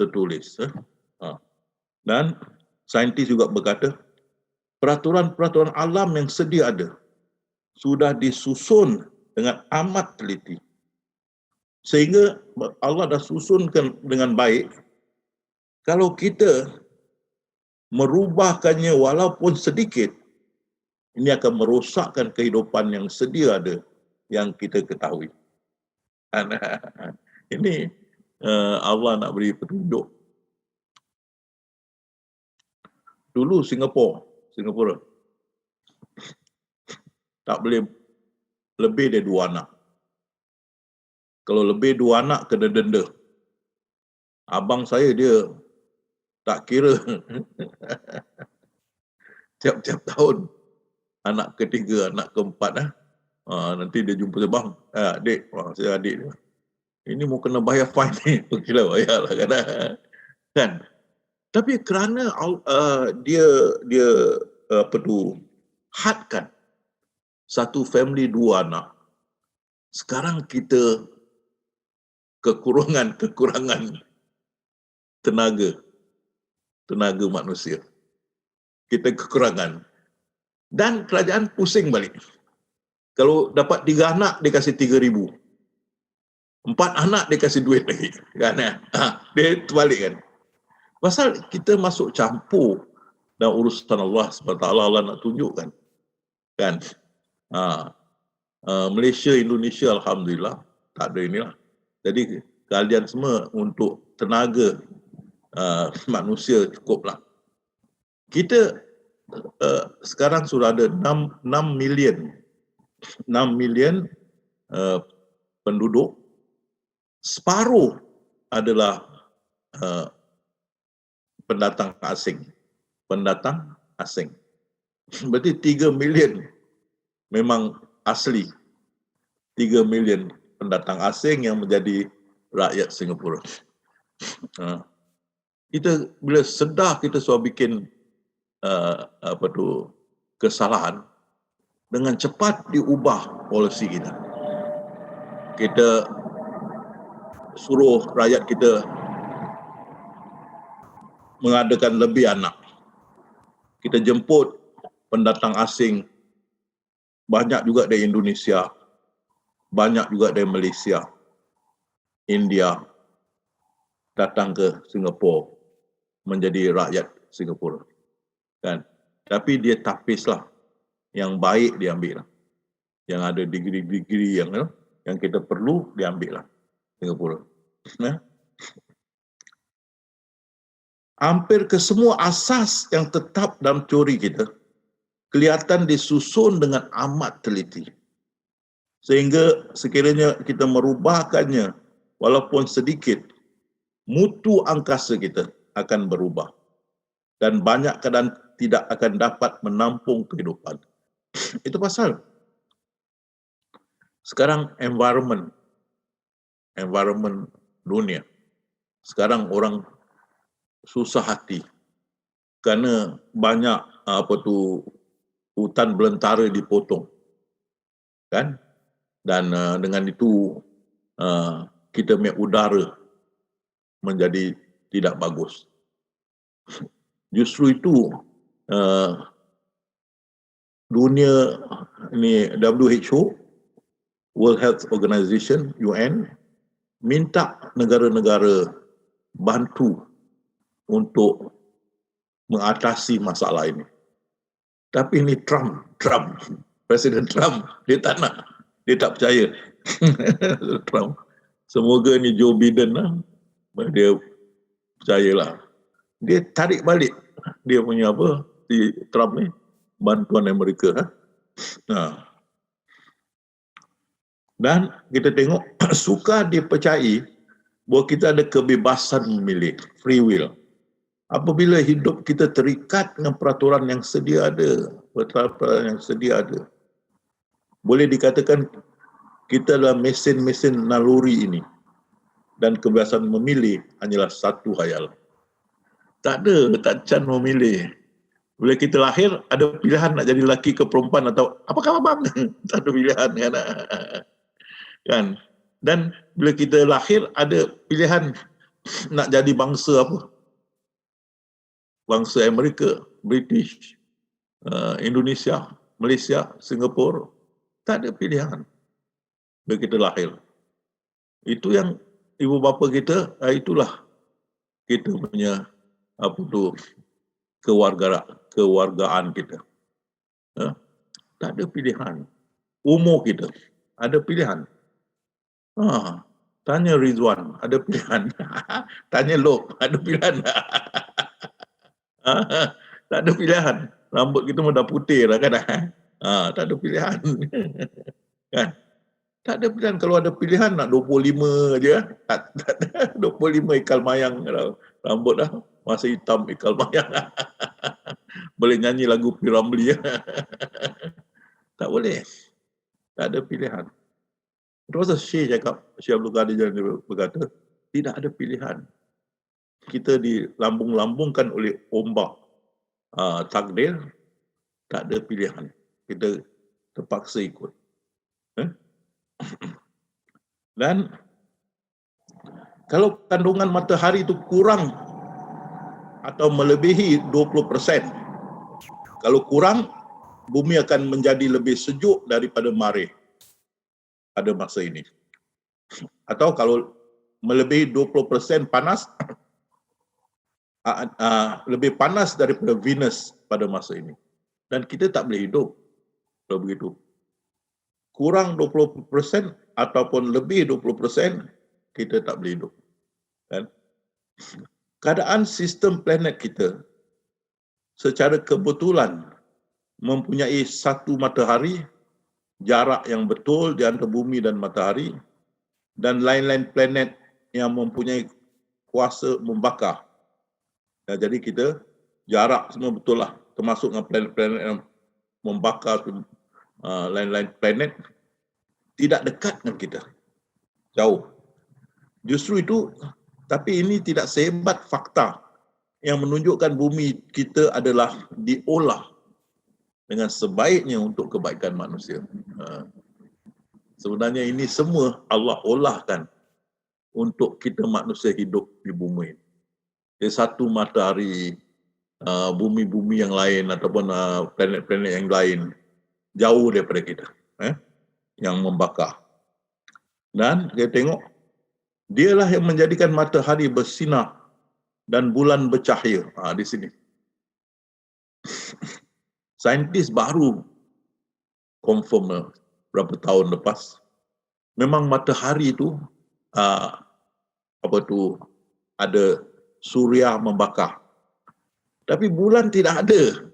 tertulis. Dan saintis juga berkata, peraturan-peraturan alam yang sedia ada sudah disusun dengan amat teliti. Sehingga Allah dah susunkan dengan baik. Kalau kita merubahkannya walaupun sedikit, ini akan merosakkan kehidupan yang sedia ada yang kita ketahui. Ini Allah nak beri petunjuk. Dulu Singapura tak boleh lebih dari 2 anak. Kalau lebih 2 anak kena denda. Abang saya dia tak kira. Tiap-tiap tahun anak ketiga, anak keempat nanti dia jumpa saya, bang, adik, saya adik dia. Ini mau kena bayar fine ni. Okeylah, bayarlah kan. Tapi kerana dia hadkan satu family 2 anak. Sekarang kita kekurangan tenaga manusia. Kita kekurangan. Dan kerajaan pusing balik. Kalau dapat 3 anak, dia kasih 3,000. 4 anak, dia kasih duit lagi. Kan? Dia terbalik kan. Pasal kita masuk campur dalam urusan Allah SWT, Allah nak tunjukkan. Kan? Malaysia, Indonesia, Alhamdulillah, tak ada inilah. Jadi, kalian semua untuk tenaga manusia cukuplah. Kita sekarang sudah ada 6 million penduduk. Separuh adalah pendatang asing. Berarti 3 million memang asli. 3 million pendatang asing yang menjadi rakyat Singapura. Kita bila sedar kita sudah bikin kesalahan, dengan cepat diubah polisi kita. Kita suruh rakyat kita mengadakan lebih anak. Kita jemput pendatang asing, banyak juga dari Indonesia, banyak juga dari Malaysia, India, datang ke Singapura menjadi rakyat Singapura. Kan? Tapi dia tapislah, yang baik diambil lah. Yang ada degree-degree yang kita perlu diambil lah Singapura. Hampir ke semua asas yang tetap dalam teori kita kelihatan disusun dengan amat teliti. Sehingga sekiranya kita merubahkannya walaupun sedikit, mutu angkasa kita akan berubah. Dan banyak keadaan tidak akan dapat menampung kehidupan. Itu pasal. Sekarang environment dunia. Sekarang orang susah hati kerana banyak hutan belantara dipotong. Kan? Dan dengan itu kita punya udara menjadi tidak bagus. Justru itu dunia ini WHO, World Health Organization, UN, minta negara-negara bantu untuk mengatasi masalah ini. Tapi ini Trump, Presiden Trump, dia tak nak, dia tak percaya. Trump. Semoga ni Joe Biden lah, dia percayalah. Dia tarik balik dia punya si Trump ni, bantuan Amerika. Dan kita tengok sukar dipercayai bahawa kita ada kebebasan memilih, free will. Apabila hidup kita terikat dengan peraturan yang sedia ada, boleh dikatakan kita adalah mesin-mesin naluri ini. Dan kebebasan memilih hanyalah satu khayal. Tak can memilih. Bila kita lahir, ada pilihan nak jadi lelaki ke perempuan atau apakah abang? Tak ada pilihan kan? Kan? Dan bila kita lahir, ada pilihan nak jadi bangsa apa? Bangsa Amerika, British, Indonesia, Malaysia, Singapura. Tak ada pilihan bila kita lahir. Itu yang ibu bapa kita, itulah kita punya kewargaan kita. Tak ada pilihan. Umur kita ada pilihan. Tanya Rizwan, ada pilihan. Tanya Lop, ada pilihan. Tak ada pilihan. Rambut kita dah putih dah kan. Tak ada pilihan. Kan? Tak ada pilihan. Kalau ada pilihan nak 25 aja. 25 ikal mayang. Rambut dah masa hitam ikal mayang. Boleh nyanyi lagu P. Ramlee. Tak boleh. Tak ada pilihan. Terus Syekh cakap, Syekh Abdul Qadir Jailani berkata, tidak ada pilihan. Kita dilambung-lambungkan oleh ombak takdir. Tak ada pilihan. Kita terpaksa ikut. Dan kalau kandungan matahari itu kurang atau melebihi 20%, kalau kurang, bumi akan menjadi lebih sejuk daripada Marikh pada masa ini. Atau kalau melebihi 20% panas, lebih panas daripada Venus pada masa ini. Dan kita tak boleh hidup kalau begitu. Kurang 20% ataupun lebih 20%, kita tak boleh hidup. Kan? Keadaan sistem planet kita secara kebetulan mempunyai satu matahari, jarak yang betul di antara bumi dan matahari, dan lain-lain planet yang mempunyai kuasa membakar. Ya, jadi kita jarak semua betul lah, termasuk dengan planet-planet yang membakar lain-lain planet, tidak dekat dengan kita, jauh. Justru itu, tapi ini tidak sehebat fakta yang menunjukkan bumi kita adalah diolah dengan sebaiknya untuk kebaikan manusia. Sebenarnya ini semua Allah olahkan untuk kita manusia hidup di bumi. Jadi satu matahari, bumi-bumi yang lain ataupun planet-planet yang lain jauh daripada kita, yang membakar. Dan kita tengok, dialah yang menjadikan matahari bersinar dan bulan bercahaya. Di sini. Saintis baru confirm berapa tahun lepas, memang matahari itu ada suria membakar. Tapi bulan tidak ada.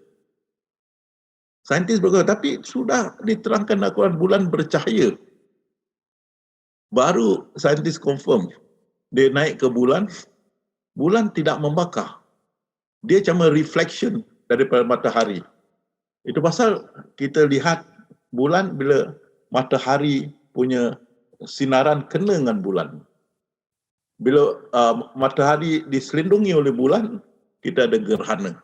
Saintis berkata, tapi sudah diterangkan Al-Quran bulan bercahaya. Baru saintis confirm, dia naik ke bulan, bulan tidak membakar. Dia cuma reflection daripada matahari. Itu pasal kita lihat bulan bila matahari punya sinaran kena dengan bulan. Bila matahari diselindungi oleh bulan, kita ada gerhana.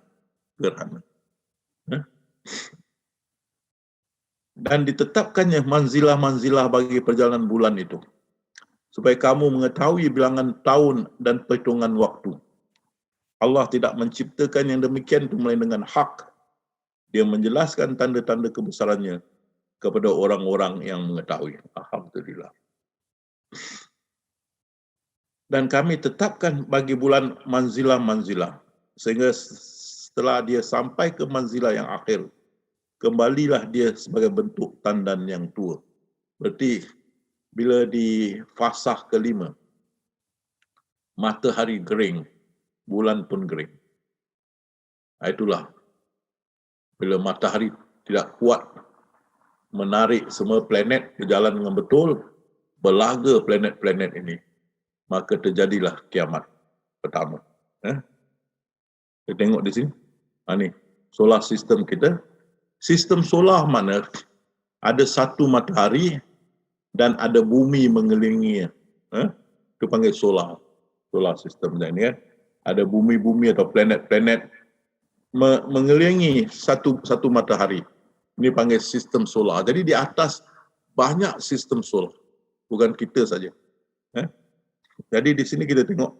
Dan ditetapkannya manzilah-manzilah bagi perjalanan bulan itu, supaya kamu mengetahui bilangan tahun dan perhitungan waktu. Allah tidak menciptakan yang demikian itu melainkan dengan hak. Dia menjelaskan tanda-tanda kebesarannya kepada orang-orang yang mengetahui. Alhamdulillah. Dan kami tetapkan bagi bulan manzilah-manzilah, sehingga setelah dia sampai ke manzilah yang akhir, kembalilah dia sebagai bentuk tandan yang tua. Berarti bila di fasah kelima, matahari kering, bulan pun kering. Itulah bila matahari tidak kuat menarik semua planet berjalan dengan betul, berlaga planet-planet ini, maka terjadilah kiamat pertama. Kita tengok di sini. Ini solar system kita. Sistem solar mana ada satu matahari dan ada bumi mengelilinginya. Itu panggil solar system ini kan. Ada bumi-bumi atau planet-planet mengelilingi satu matahari. Ini panggil sistem solar. Jadi di atas banyak sistem solar, bukan kita saja. Jadi di sini kita tengok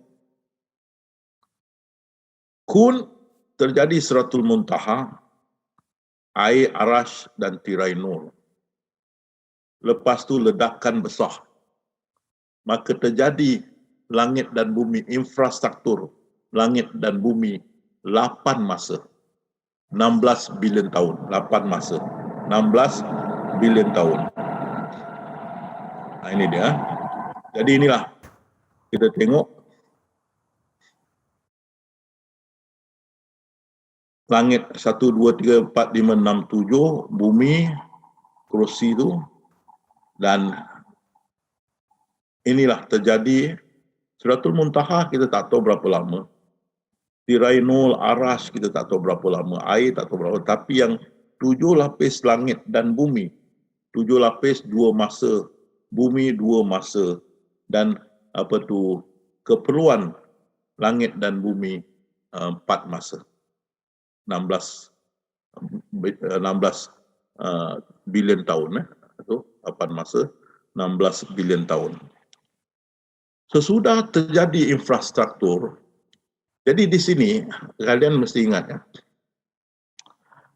kun terjadi Siratul Muntaha, air Arash dan tirai nur. Lepas tu ledakan besar. Maka terjadi langit dan bumi, infrastruktur langit dan bumi 8 masa. 16 bilion tahun, 8 masa. 16 bilion tahun. Nah, ini dia. Jadi inilah kita tengok langit 1, 2, 3, 4, 5, 6, 7, bumi, kerusi itu, dan inilah terjadi Siratul Muntaha kita tak tahu berapa lama, tirai nur, Arash kita tak tahu berapa lama, air tak tahu berapa, tapi yang 7 lapis langit dan bumi, 7 lapis 2 masa, bumi 2 masa, dan keperluan langit dan bumi 4 masa. 16 bilion tahun, itu 8 masa, 16 bilion tahun. Sesudah terjadi infrastruktur, jadi di sini kalian mesti ingat ya,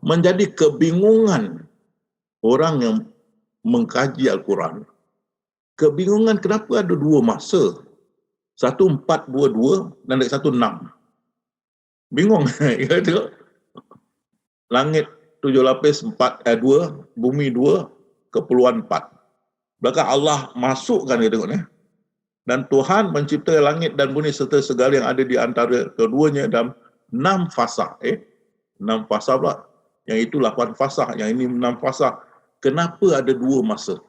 menjadi kebingungan orang yang mengkaji Al-Quran. Kebingungan kenapa ada 2 masa, satu 4, 2, 2 dan satu 6. Bingung. Langit 7 lapis 4, 2, bumi 2, keperluan 4. Belakang Allah masukkan kita tengok ni. Dan Tuhan menciptakan langit dan bumi serta segala yang ada di antara keduanya dalam 6 fasa. 6 fasa pula. Yang itu 8 fasa, yang ini 6 fasa. Kenapa ada 2 masa?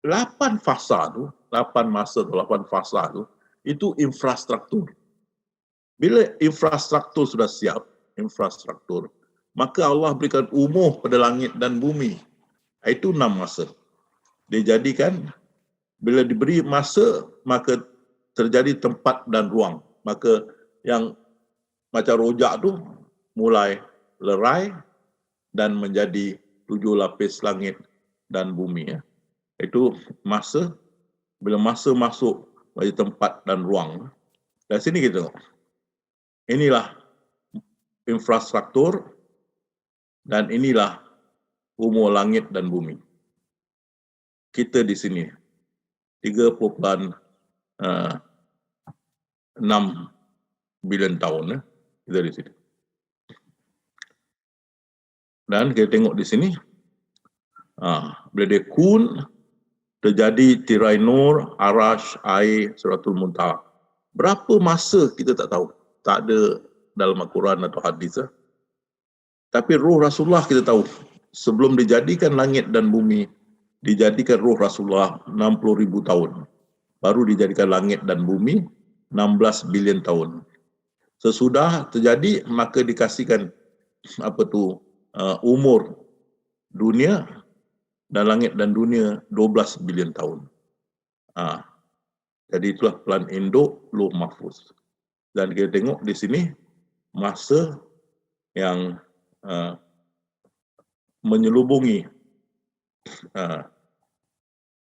8 fasa tu, 8 masa tu, 8 fasa tu, itu infrastruktur. Bila infrastruktur sudah siap, infrastruktur, maka Allah berikan umur pada langit dan bumi. Itu 6 masa. Dia jadikan, bila diberi masa, maka terjadi tempat dan ruang. Maka yang macam rojak tu mulai lerai dan menjadi 7 lapis langit dan bumi. Ya. Itu masa, bila masa masuk bagi tempat dan ruang. Dari sini kita tengok. Inilah infrastruktur dan inilah umur langit dan bumi. Kita di sini 3.6 bilion tahun ya. Kita di sini. Dan kita tengok di sini bila dia kun terjadi tirai nur, arash, air, suratul muntaha. Berapa masa kita tak tahu. Tak ada dalam Al-Quran atau hadis. Tapi roh Rasulullah kita tahu. Sebelum dijadikan langit dan bumi, dijadikan roh Rasulullah 60,000 tahun. Baru dijadikan langit dan bumi 16 bilion tahun. Sesudah terjadi, maka dikasihkan umur dunia dan langit dan dunia 12 bilion tahun. Jadi itulah plan induk Lauh Mahfuz. Dan kita tengok di sini masa yang menyelubungi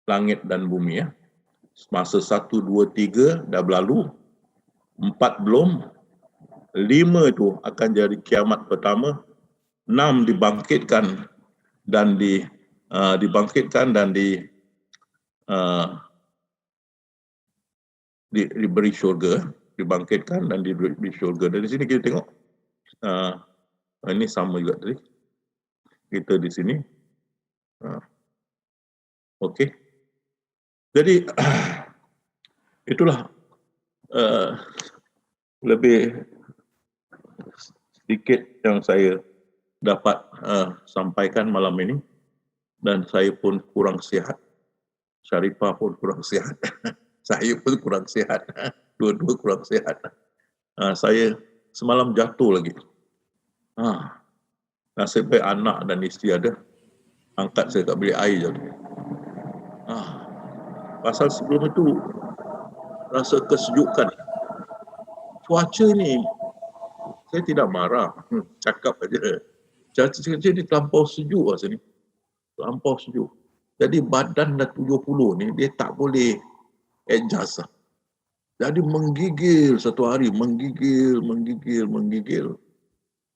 langit dan bumi. Ya. Masa 1, 2, 3 dah berlalu, 4 belum, 5 itu akan jadi kiamat pertama, 6 dibangkitkan dan diberi syurga, dibangkitkan dan diberi syurga. Dari sini kita tengok, ini sama juga tadi. Kita di sini. Okey. Jadi, itulah lebih sedikit yang saya dapat sampaikan malam ini. Dan saya pun kurang sihat. Syarifah pun kurang sihat. Saya pun kurang sihat. Dua-dua kurang sihat. Saya semalam jatuh lagi. Nasib baik anak dan isteri ada. Angkat saya kat bilik air jatuh. Pasal sebelum itu rasa kesejukan. Cuaca ni saya tidak marah. Cakap aja. Cuaca ni terlampau sejuk lah sini. Terlampau sejuk. Jadi badan dah 70 ni dia tak boleh adjust. Jadi menggigil satu hari, menggigil.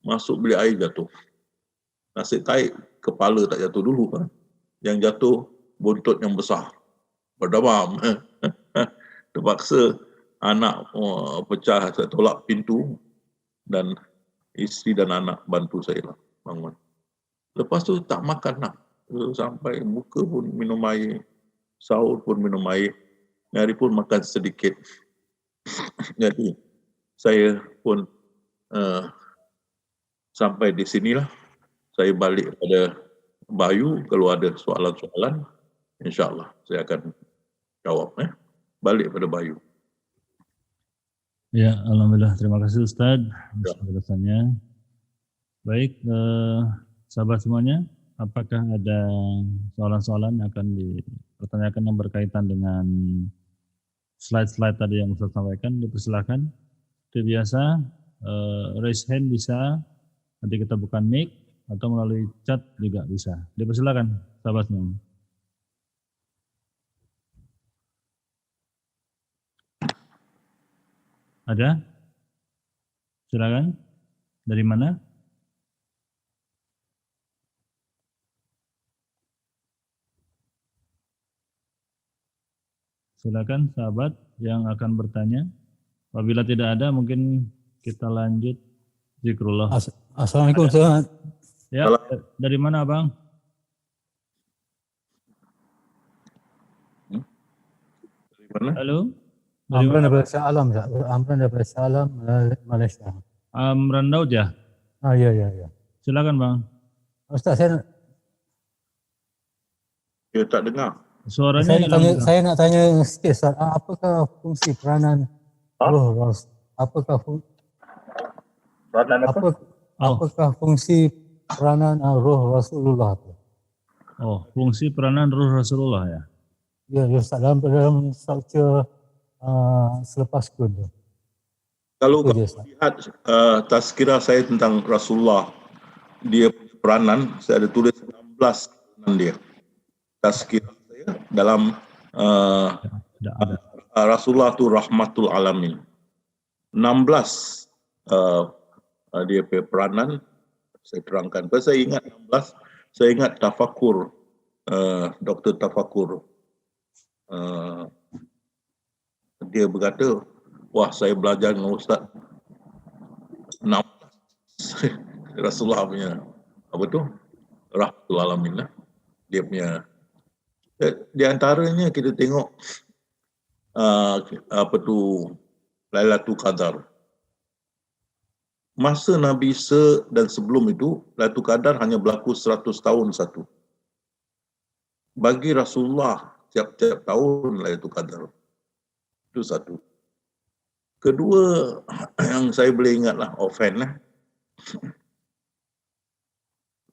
Masuk bilik air jatuh. Nasib baik kepala tak jatuh dulu kan. Yang jatuh buntut yang besar. Berdamam. Terpaksa anak pecah, saya tolak pintu dan isteri dan anak bantu saya lah bangun. Lepas tu tak makan nak. Sampai buka pun minum air, sahur pun minum air, hari pun makan sedikit. Jadi saya pun sampai di sinilah. Saya balik pada Bayu, kalau ada soalan-soalan, insyaAllah saya akan jawab. Balik pada Bayu. Ya, alhamdulillah. Terima kasih Ustaz atas penjelasannya. Baik, sahabat semuanya, apakah ada soalan-soalan yang akan dipertanyakan yang berkaitan dengan slide-slide tadi yang Ustaz sampaikan? Dipersilakan. Seperti biasa, raise hand bisa, nanti kita buka mic, atau melalui chat juga bisa. Dipersilakan, sahabat semuanya. Ada? Silakan. Dari mana? Silakan sahabat yang akan bertanya. Apabila tidak ada, mungkin kita lanjut zikrullah. Assalamualaikum Ustaz. Ya, dari mana Bang? Dari mana? Halo? Amran daripada Shah Alam, Amran daripada Shah Alam, Malaysia. Amran Daud ya? Ya. Silakan Bang. Ustaz, Dia tak dengar. Suaranya hilang. saya nak tanya sikit, Ustaz. Apakah fungsi peranan roh? Apakah Peranan apakah fungsi peranan roh Rasulullah tu? Oh, fungsi peranan Ruh Rasulullah ya. Ya, Ustaz, dalam struktur selepas kun tu. Kalau Apa kau dia, Ustaz? lihat tazkirah saya tentang Rasulullah, dia peranan, saya ada tulis 16 peranan dia. Tazkirah saya dalam Ada. Rasulullah tu rahmatul alamin. 16 dia punya peranan saya terangkan. Pasal saya ingat 16, saya ingat tafakur, Dr. Tafakur. Dia berkata, wah saya belajar dengan Ustaz 16 Rasulullah punya apa tu? Rahmatul alamin lah. Dia punya di antaranya kita tengok apa tu Lailatul Qadar. Masa Nabi Isa dan sebelum itu, Lailatul Qadar hanya berlaku 100 tahun satu. Bagi Rasulullah, tiap-tiap tahun Lailatul Qadar. Itu satu. Kedua, yang saya boleh ingatlah, offhand lah.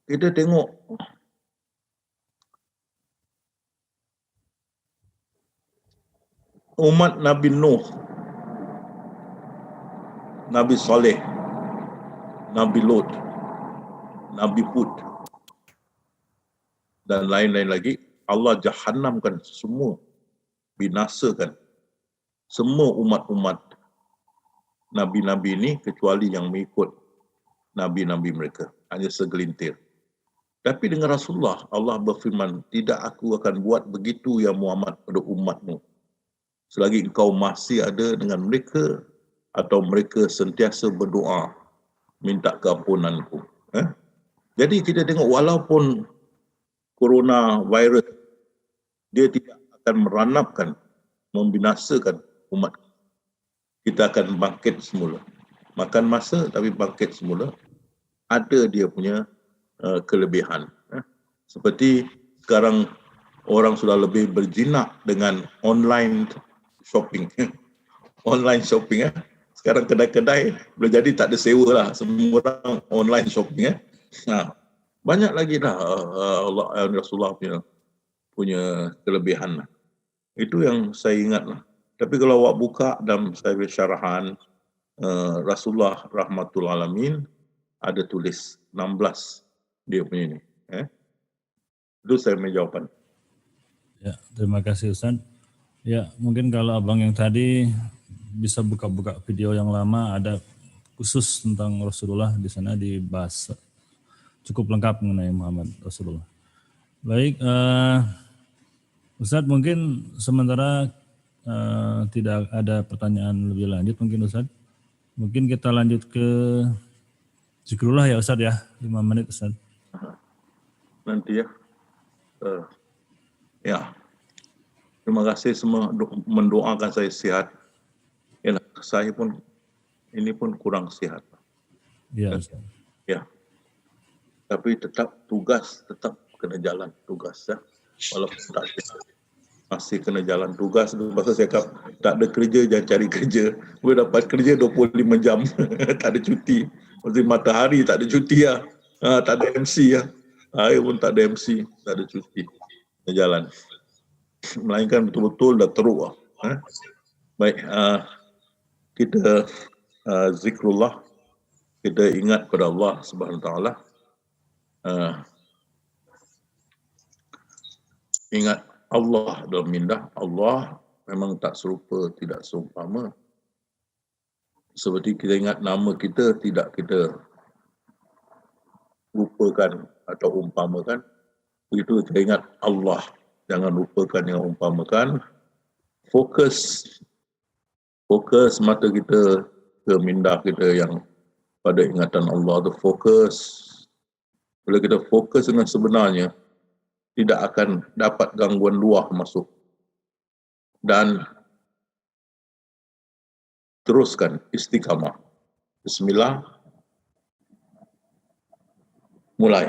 Kita tengok umat Nabi Nuh, Nabi Saleh, Nabi Lot, Nabi Hud, dan lain-lain lagi, Allah jahannamkan semua, binasakan semua umat-umat Nabi-Nabi ini kecuali yang mengikut Nabi-Nabi mereka, hanya segelintir. Tapi dengan Rasulullah, Allah berfirman, tidak aku akan buat begitu ya Muhammad pada umatmu, selagi engkau masih ada dengan mereka atau mereka sentiasa berdoa minta keampunanku. Jadi kita tengok walaupun coronavirus dia tidak akan meranapkan, membinasakan umat, kita akan bangkit semula. Makan masa tapi bangkit semula. Ada dia punya kelebihan. Seperti sekarang orang sudah lebih berjinak dengan online shopping. Online shopping. Sekarang kedai-kedai boleh jadi tak ada sewa lah. Semua orang online shopping. Banyak lagi dah Allah Rasulullah punya kelebihan lah. Itu yang saya ingat lah. Tapi kalau awak buka dalam saya syarahan Rasulullah rahmatul alamin, ada tulis 16 dia punya ni. Itu saya punya jawapan. Ya, terima kasih Ustaz. Ya, mungkin kalau abang yang tadi bisa buka-buka video yang lama, ada khusus tentang Rasulullah, di sana dibahas cukup lengkap mengenai Muhammad Rasulullah. Baik, Ustaz, mungkin sementara tidak ada pertanyaan lebih lanjut mungkin Ustaz. Mungkin kita lanjut ke zikrullah ya Ustaz ya, 5 menit Ustaz. Nanti ya. Ya. Terima kasih semua mendoakan saya sihat. Ya, saya pun ini pun kurang sihat. Ya Ustaz. Ya. Tapi tetap tugas tetap kena jalan tugas ya. Walaupun tak sihat, masih kena jalan tugas. Pasal saya cakap tak ada kerja jangan cari kerja. Boleh dapat kerja 25 jam. Tak ada cuti. Mesti matahari tak ada cuti ya. Tak ada MC ya. Saya pun tak ada MC, tak ada cuti. Kena jalan. Melainkan betul-betul dah teruk lah. Baik, kita zikrullah, kita ingat kepada Allah Subhanahu Wa Taala. Ingat Allah dalam mindah. Allah memang tak serupa, tidak seumpama. Seperti kita ingat nama kita, tidak kita lupakan atau umpamakan. Begitu kita ingat Allah, jangan lupakan yang umpamakan. Fokus mata kita ke minda kita yang pada ingatan Allah tu, fokus. Bila kita fokus dengan sebenarnya, tidak akan dapat gangguan luar masuk. Dan teruskan istiqamah. Bismillah. Mulai.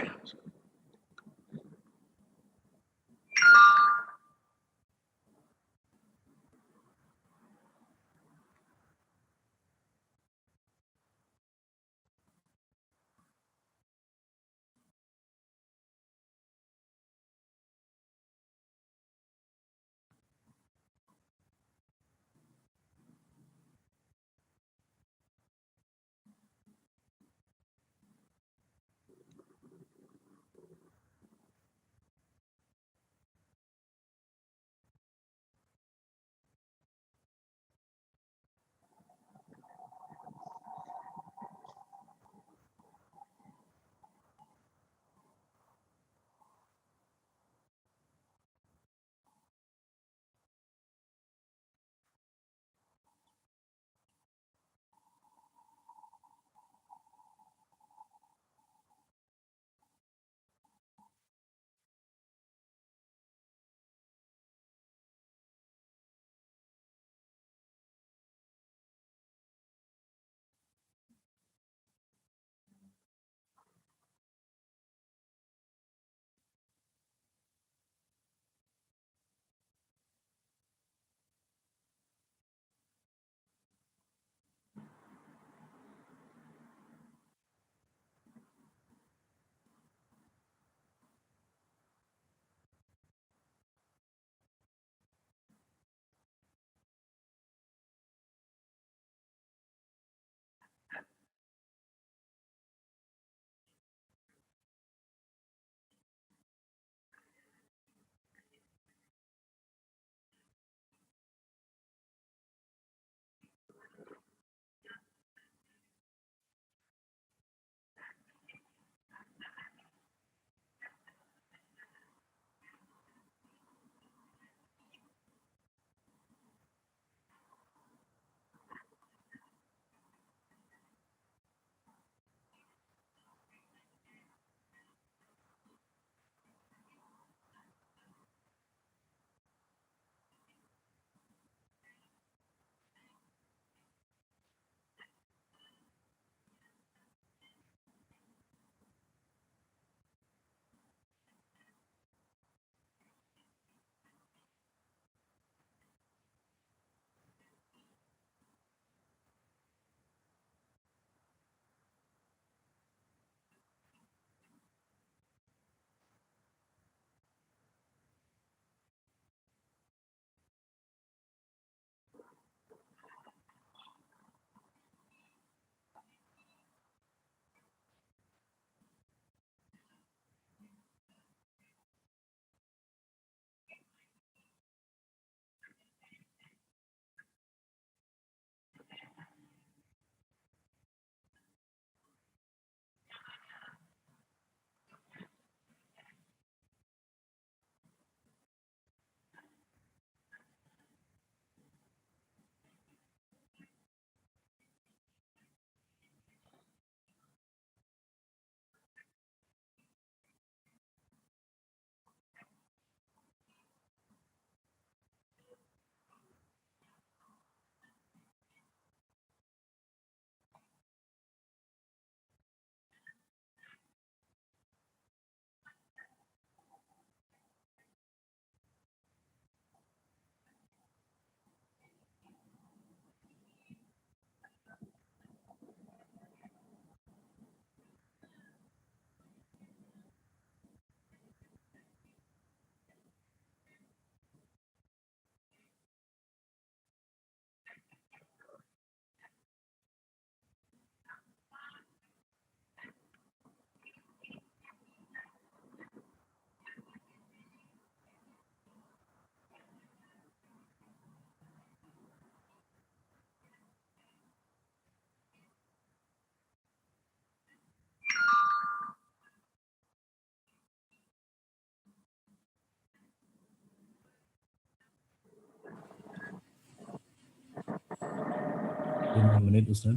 Lima menit Ustaz.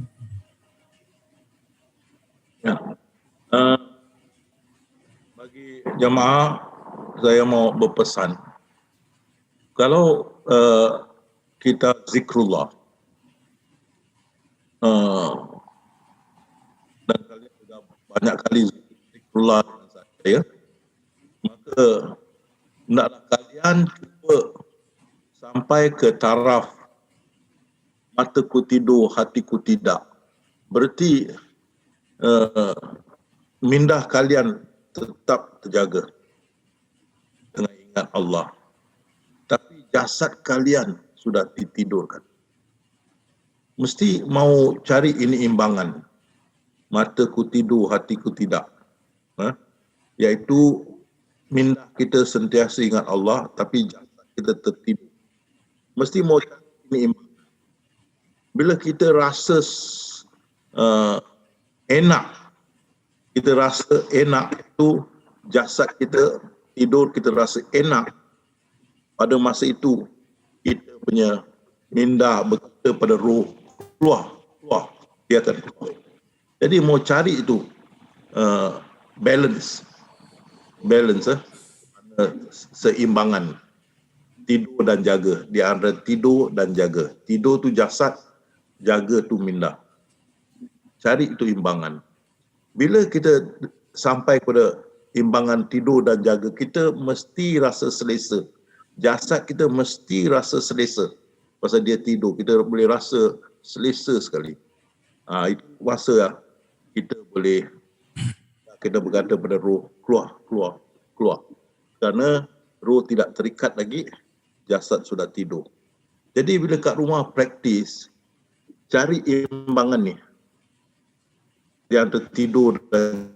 Ya. Bagi jemaah, saya mau berpesan. Kalau kita zikrullah, dan kalian sudah banyak kali zikrullah saya, maka hendaklah kalian cuba sampai ke taraf mataku tidur, hatiku tidak. Berarti minda kalian tetap terjaga dengan ingat Allah. Tapi jasad kalian sudah ditidurkan. Mesti mau cari ini imbangan. Mataku tidur, hatiku tidak. Iaitu minda kita sentiasa ingat Allah, tapi jasad kita tertidur. Mesti mau cari ini imbangan. Bila kita rasa enak, kita rasa enak itu jasad kita tidur, kita rasa enak. Pada masa itu kita punya minda berkata pada roh, keluar, dia akan keluar. Jadi mau cari itu balance, seimbangan tidur dan jaga. Di antara tidur dan jaga. Tidur tu jasad, jaga tu minda. Cari itu imbangan. Bila kita sampai kepada imbangan tidur dan jaga, kita mesti rasa selesa. Jasad kita mesti rasa selesa. Pasal dia tidur, kita boleh rasa selesa sekali. Itu masa kita boleh, kita berkata pada roh, keluar. Kerana roh tidak terikat lagi, jasad sudah tidur. Jadi bila kat rumah praktis, cari imbangan ni. Dia antara tidur dan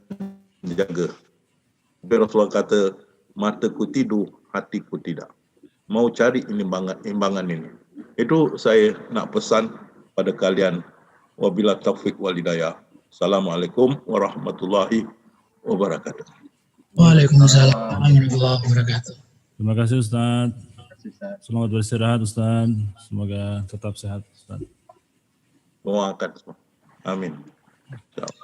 jaga. Rasulullah kata, mataku tidur, hatiku tidak. Mau cari imbangan ini. Itu saya nak pesan pada kalian. Wabila taufiq wal hidayah. Assalamualaikum warahmatullahi wabarakatuh. Waalaikumsalam warahmatullahi wabarakatuh. Terima kasih Ustaz. Selamat beristirahat Ustaz. Semoga tetap sehat Ustaz. Doakan semua. Amin. InsyaAllah.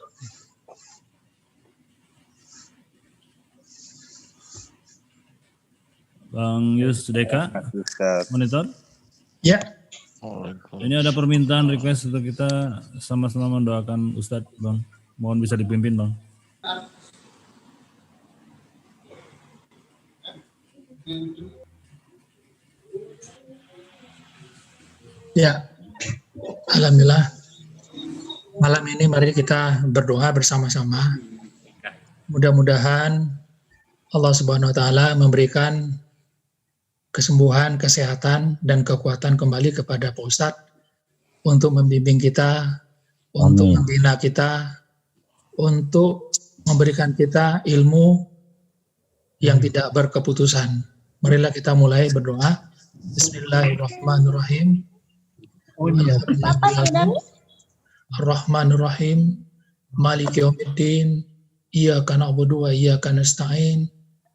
Bang Yus Deka, monitor. Ya, Ini ada permintaan request untuk kita sama-sama mendoakan Ustadz, Bang. Mohon bisa dipimpin, Bang. ya. Alhamdulillah. Malam ini mari kita berdoa bersama-sama. Mudah-mudahan Allah Subhanahu wa taala memberikan kesembuhan, kesehatan, dan kekuatan kembali kepada Pak Ustadz untuk membimbing kita, untuk membina kita, untuk memberikan kita ilmu yang tidak berkeputusan. Marilah kita mulai berdoa. Bismillahirrahmanirrahim. Ar-Rahmanir-Rahim. Maliki yaumiddin. Iyyaka na'budu wa iyyaka nasta'in.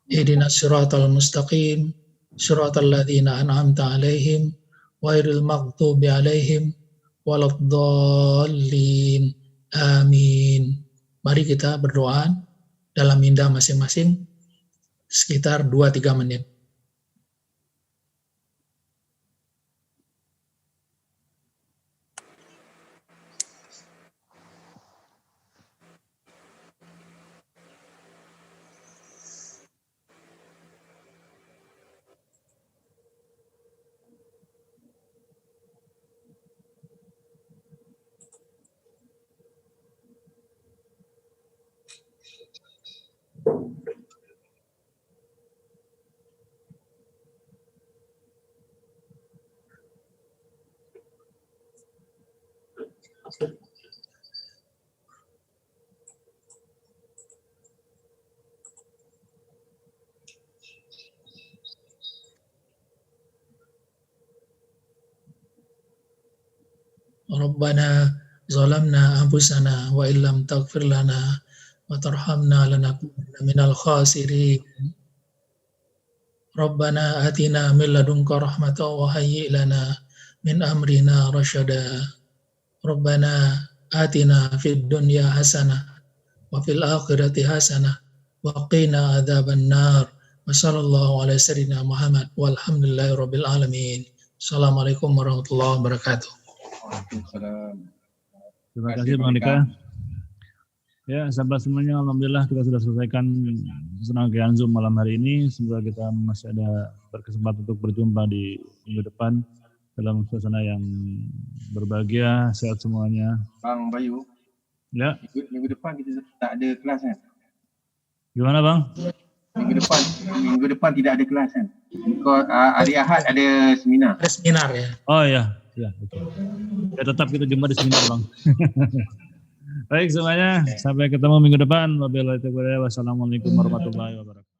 Ihdinas siratal mustaqim. Siratal ladzina an'amta 'alaihim ghairil maghdubi 'alaihim waladdallin. Amin. Mari kita berdoa dalam minda masing-masing sekitar 2-3 menit. Rabbana zalamna anfusana wa illam taghfir lana wa tarhamna lanakunanna minal khasirin. Rabbana atina min ladunka rahmatan wa hayyi' lana min amrina rasyada. Rabbana atina fid dunya hasanah wa fil akhirati hasanah wa qina adzabannar. Wa sallallahu ala sayyidina Muhammad walhamdulillahi rabbil alamin. Assalamualaikum warahmatullahi wabarakatuh. Terima kasih Bang Dika. Ya, sahabat semuanya, alhamdulillah kita sudah selesaikan serangkaian Zoom malam hari ini. Semoga kita masih ada berkesempatan untuk berjumpa di minggu depan dalam suasana yang berbahagia, sehat semuanya. Bang Bayu, Ya, minggu depan kita tak ada kelas kan? gimana Bang? Minggu depan tidak ada kelas kan? Kau hari Ahad ada seminar. Ada seminar ya. Oh ya, oke. Ya tetap kita jumpa di seminar Bang. Baik semuanya, sampai ketemu minggu depan. Wassalamualaikum warahmatullahi wabarakatuh.